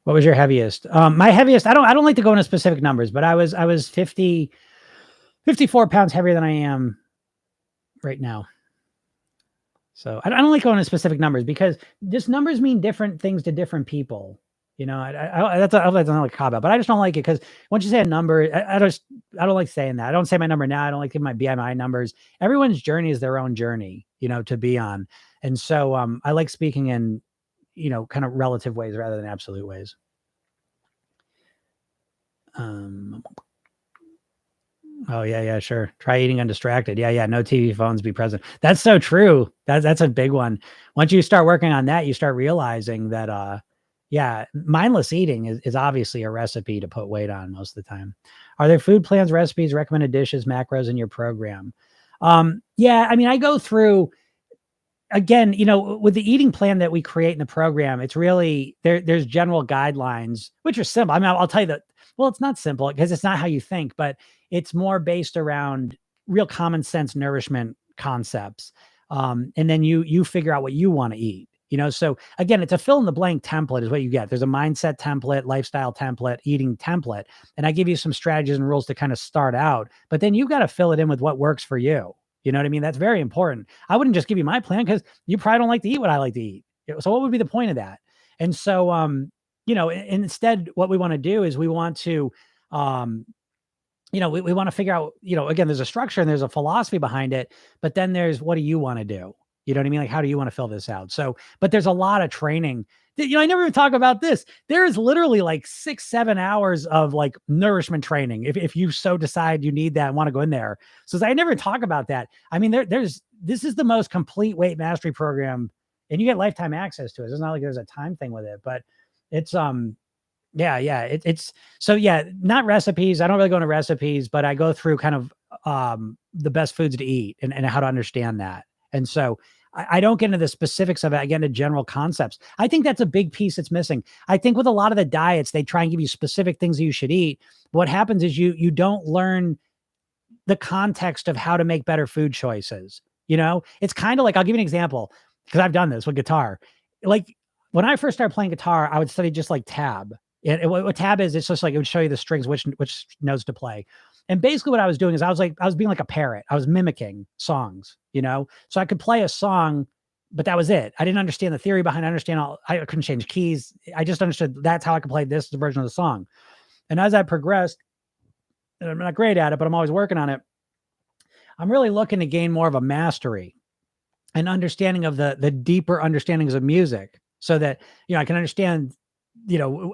What was your heaviest? My heaviest, I don't like to go into specific numbers, but I was 54 pounds heavier than I am right now. So I don't like going into specific numbers, because just numbers mean different things to different people. That's not like a cop out, but I just don't like it, because once you say a number, I don't like saying that. I don't say my number now. I don't like giving my BMI numbers. Everyone's journey is their own journey, to be on. And so I like speaking in, kind of relative ways rather than absolute ways. Oh yeah, sure. Try eating undistracted. Yeah. No TV, phones, be present. That's so true. That's a big one. Once you start working on that, you start realizing that, mindless eating is obviously a recipe to put weight on most of the time. Are there food plans, recipes, recommended dishes, macros in your program? Yeah, I mean, I go through, again, with the eating plan that we create in the program, it's really there's general guidelines, which are simple. I mean, I'll tell you that, well, it's not simple because it's not how you think, but it's more based around real common sense nourishment concepts. And then you figure out what you want to eat. So again, it's a fill in the blank template is what you get. There's a mindset template, lifestyle template, eating template. And I give you some strategies and rules to kind of start out, but then you've got to fill it in with what works for you. You know what I mean? That's very important. I wouldn't just give you my plan, because you probably don't like to eat what I like to eat. So what would be the point of that? And so, instead what we want to do is we want to, we want to figure out, again, there's a structure and there's a philosophy behind it, but then there's, what do you want to do? You know what I mean? Like, how do you want to fill this out? So, but there's a lot of training. I never even talk about this. There is literally like 6-7 hours of like nourishment training, if you so decide you need that and want to go in there. So I never talk about that. I mean, this is the most complete weight mastery program, and you get lifetime access to it. It's not like there's a time thing with it, but it's it's so not recipes. I don't really go into recipes, but I go through kind of the best foods to eat and how to understand that. And so I don't get into the specifics of it. I get into general concepts. I think that's a big piece that's missing. I think with a lot of the diets, they try and give you specific things that you should eat. What happens is you don't learn the context of how to make better food choices. It's kind of like, I'll give you an example, because I've done this with guitar. Like, when I first started playing guitar, I would study just like tab. What tab is, it's just like, it would show you the strings, which notes to play. And basically what I was doing is I was being like a parrot. I was mimicking songs, so I could play a song, but that was it. I didn't understand the theory behind it. I couldn't change keys. I just understood that's how I could play this version of the song. And as I progressed, and I'm not great at it, but I'm always working on it. I'm really looking to gain more of a mastery and understanding of the deeper understandings of music so that, I can understand,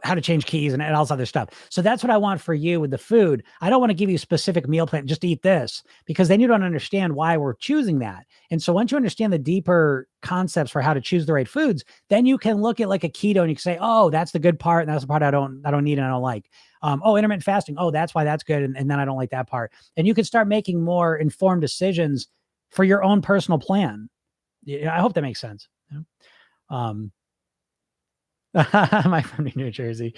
how to change keys and all this other stuff. So that's what I want for you with the food. I don't want to give you a specific meal plan, just eat this, because then you don't understand why we're choosing that. And so once you understand the deeper concepts for how to choose the right foods, then you can look at like a keto and you can say, oh, that's the good part. And that's the part I don't need and I don't like. Oh, intermittent fasting. Oh, that's why that's good. And then I don't like that part. And you can start making more informed decisions for your own personal plan. Yeah, I hope that makes sense. I'm from New Jersey,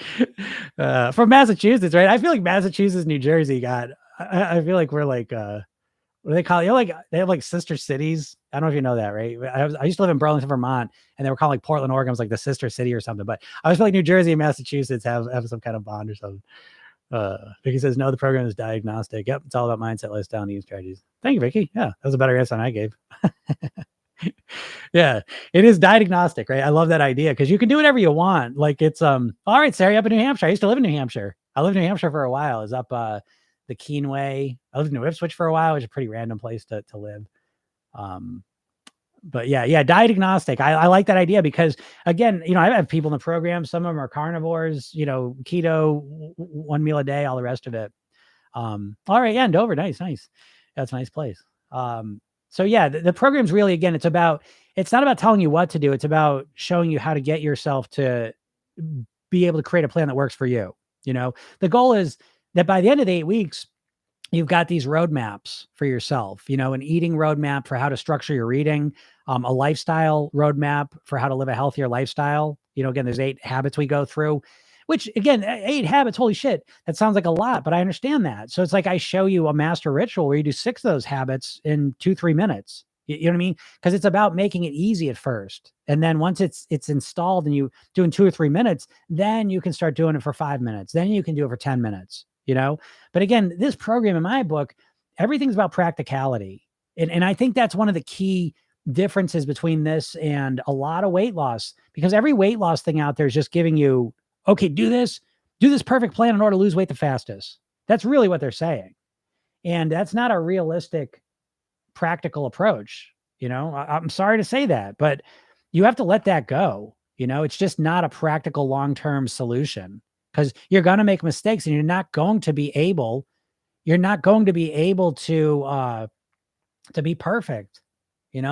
from Massachusetts, right? I feel like Massachusetts, New Jersey I feel like we're like, what do they call it? Like they have like sister cities. I don't know if you know that, right? I used to live in Burlington, Vermont, and they were called like Portland, Oregon was like the sister city or something. But I always feel like New Jersey and Massachusetts have some kind of bond or something. Vicky says, no, the program is diagnostic. Yep. It's all about mindset, lifestyle, and eating strategies. Thank you, Vicky. Yeah. That was a better answer than I gave. Yeah, it is diagnostic, right? I love that idea because you can do whatever you want. Like it's all right, Sarah, up in New Hampshire. I used to live in New Hampshire. I lived in New Hampshire for a while. I was up the Keenway. I lived in New Ipswich for a while, which is a pretty random place to live. But yeah, diagnostic. I like that idea because again, I have people in the program. Some of them are carnivores, keto, one meal a day, all the rest of it. All right, yeah, in Dover, nice. That's a nice place. So yeah, the program's really, again, it's not about telling you what to do. It's about showing you how to get yourself to be able to create a plan that works for you. The goal is that by the end of the 8 weeks, you've got these roadmaps for yourself, an eating roadmap for how to structure your eating, a lifestyle roadmap for how to live a healthier lifestyle. Again, there's 8 habits we go through, which again, 8 habits, holy shit, that sounds like a lot, but I understand that. So it's like I show you a master ritual where you do 6 of those habits in 2-3 minutes. You know what I mean? Because it's about making it easy at first. And then once it's installed and you do in 2 or 3 minutes, then you can start doing it for 5 minutes. Then you can do it for 10 minutes, But again, this program in my book, everything's about practicality. And I think that's one of the key differences between this and a lot of weight loss, because every weight loss thing out there is just giving you, okay, do this perfect plan in order to lose weight the fastest. That's really what they're saying. And that's not a realistic, practical approach. I'm sorry to say that, but you have to let that go. It's just not a practical long-term solution because you're going to make mistakes and you're not going to be able to be perfect,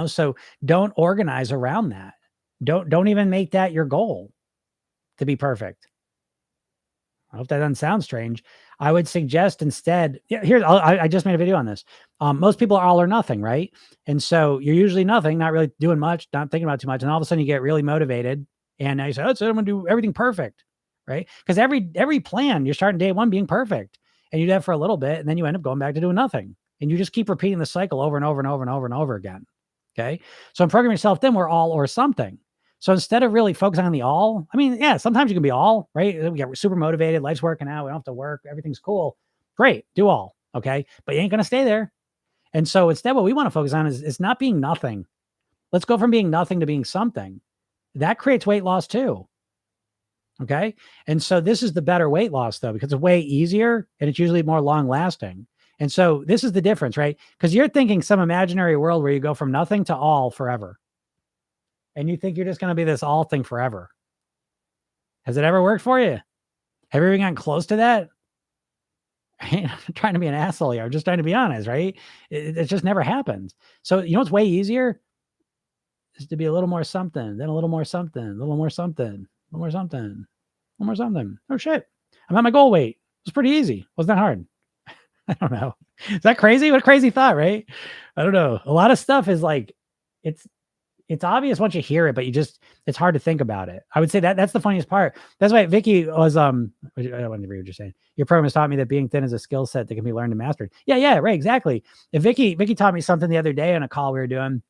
so don't organize around that. Don't even make that your goal to be perfect. I hope that doesn't sound strange. I would suggest instead, I just made a video on this. Most people are all or nothing, right? And so you're usually nothing, not really doing much, not thinking about too much. And all of a sudden you get really motivated and now you say, oh, so I'm going to do everything perfect, right? Because every plan, you're starting day 1 being perfect and you do that for a little bit and then you end up going back to doing nothing. And you just keep repeating the cycle over and over and over and over and over again. Okay. So in Program Yourself, then we're all or something. So instead of really focusing on the all, I mean, yeah, sometimes you can be all, right? We get super motivated. Life's working out. We don't have to work. Everything's cool. Great. Do all. Okay. But you ain't going to stay there. And so instead, what we want to focus on is not being nothing. Let's go from being nothing to being something. That creates weight loss too. Okay. And so this is the better weight loss though, because it's way easier and it's usually more long lasting. And so this is the difference, right? Because you're thinking some imaginary world where you go from nothing to all forever. And you think you're just going to be this all thing forever. Has it ever worked for you? Have you ever gotten close to that? I'm not trying to be an asshole here. I'm just trying to be honest, right? It just never happens. So you know what's way easier? Is to be a little more something, then a little more something, a little more something, a little more something, a little more something. Oh shit. I'm at my goal weight. It was pretty easy. Wasn't that hard? I don't know. Is that crazy? What a crazy thought, right? I don't know. A lot of stuff is like, it's obvious once you hear it, but it's hard to think about it. I would say that's the funniest part. That's why Vicky was, I don't want to read what you're saying. Your program has taught me that being thin is a skill set that can be learned and mastered. Yeah, right. Exactly. If Vicky taught me something the other day on a call we were doing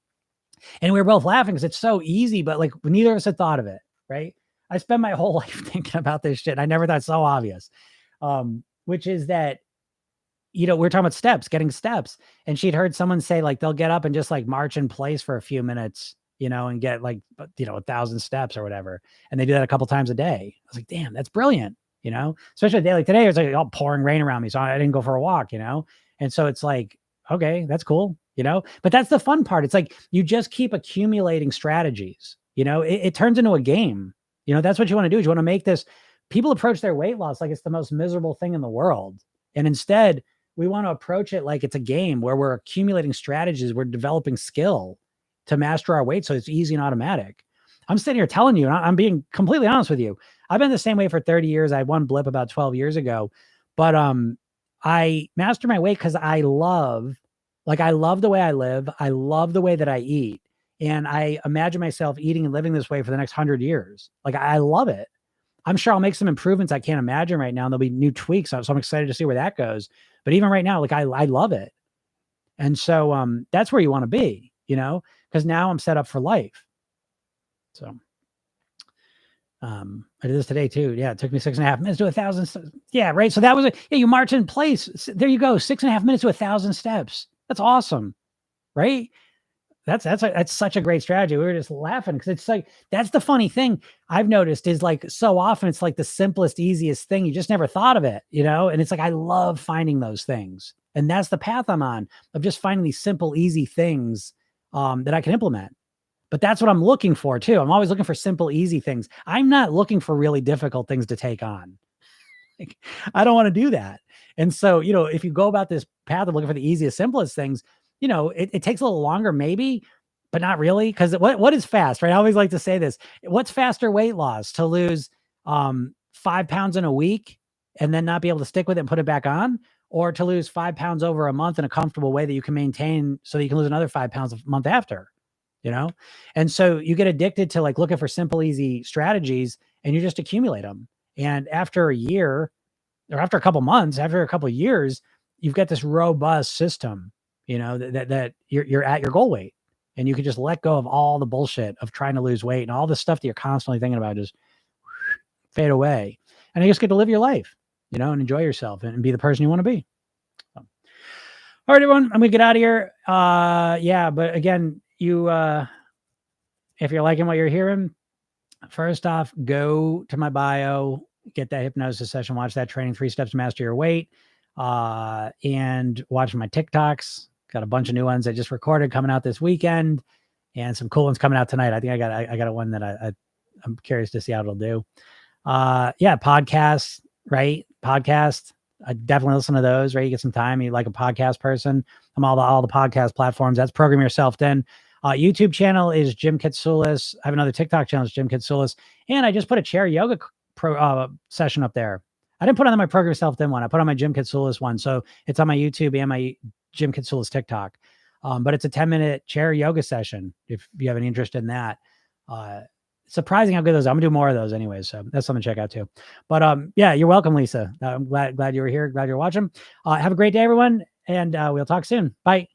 and we were both laughing because it's so easy, but like neither of us had thought of it. Right. I spent my whole life thinking about this shit. I never thought it's so obvious. Which is that, we're talking about steps, getting steps. And she'd heard someone say like, they'll get up and just like march in place for a few minutes, and get like, 1,000 steps or whatever. And they do that a couple times a day. I was like, damn, that's brilliant. Especially a day like today, it was like all pouring rain around me. So I didn't go for a walk, And so it's like, okay, that's cool, but that's the fun part. It's like, you just keep accumulating strategies, it turns into a game. That's what you want to do is you want to make this, people approach their weight loss like it's the most miserable thing in the world. And instead we want to approach it like it's a game where we're accumulating strategies. We're developing skill to master our weight. So it's easy and automatic. I'm sitting here telling you, and I'm being completely honest with you. I've been the same way for 30 years. I had one blip about 12 years ago, but I master my weight because I love the way I live. I love the way that I eat. And I imagine myself eating and living this way for the next 100 years. Like, I love it. I'm sure I'll make some improvements I can't imagine right now. And there'll be new tweaks. So I'm excited to see where that goes. But even right now, like I love it. And so that's where you want to be, because now I'm set up for life. So I did this today too. Yeah. It took me 6.5 minutes to 1,000. Yeah. Right. So that was it. Yeah. You march in place. There you go. 6.5 minutes to 1,000 steps. That's awesome. Right. That's such a great strategy. We were just laughing because it's like, that's the funny thing I've noticed is like, so often it's like the simplest, easiest thing. You just never thought of it, and it's like, I love finding those things. And that's the path I'm on, of just finding these simple, easy things that I can implement. But that's what I'm looking for too. I'm always looking for simple, easy things. I'm not looking for really difficult things to take on. Like, I don't want to do that. And so, if you go about this path of looking for the easiest, simplest things, it takes a little longer maybe, but not really. Because what is fast, right? I always like to say this. What's faster weight loss? To lose 5 pounds in a week and then not be able to stick with it and put it back on? Or to lose 5 pounds over a month in a comfortable way that you can maintain so that you can lose another 5 pounds a month after, And so you get addicted to like looking for simple, easy strategies and you just accumulate them. And after a year or after a couple months, after a couple of years, you've got this robust system, that you're at your goal weight and you can just let go of all the bullshit of trying to lose weight and all the stuff that you're constantly thinking about just fade away. And you just get to live your life, and enjoy yourself and be the person you want to be. So. All right, everyone, I'm going to get out of here. Yeah, but again, if you're liking what you're hearing, first off, go to my bio, get that hypnosis session, watch that training, 3 steps to master your weight, and watch my TikToks. Got a bunch of new ones I just recorded coming out this weekend and some cool ones coming out tonight. I think I got one that I'm curious to see how it'll do. Yeah, podcasts, right? Podcast. I definitely listen to those, right? You get some time. You like a podcast person. I'm all the podcast platforms. That's Program Yourself Then. YouTube channel is Jim Katsoulis. I have another TikTok channel, is Jim Katsoulis. And I just put a chair yoga session up there. I didn't put it on my Program Yourself Then one. I put on my Jim Katsoulis one. So it's on my YouTube and my Jim Katsoulis TikTok. But it's a 10-minute chair yoga session if you have any interest in that. Surprising how good those are. I'm gonna do more of those anyways. So that's something to check out too. But yeah, you're welcome, Lisa. I'm glad you were here. Glad you're watching. Have a great day, everyone. And we'll talk soon. Bye.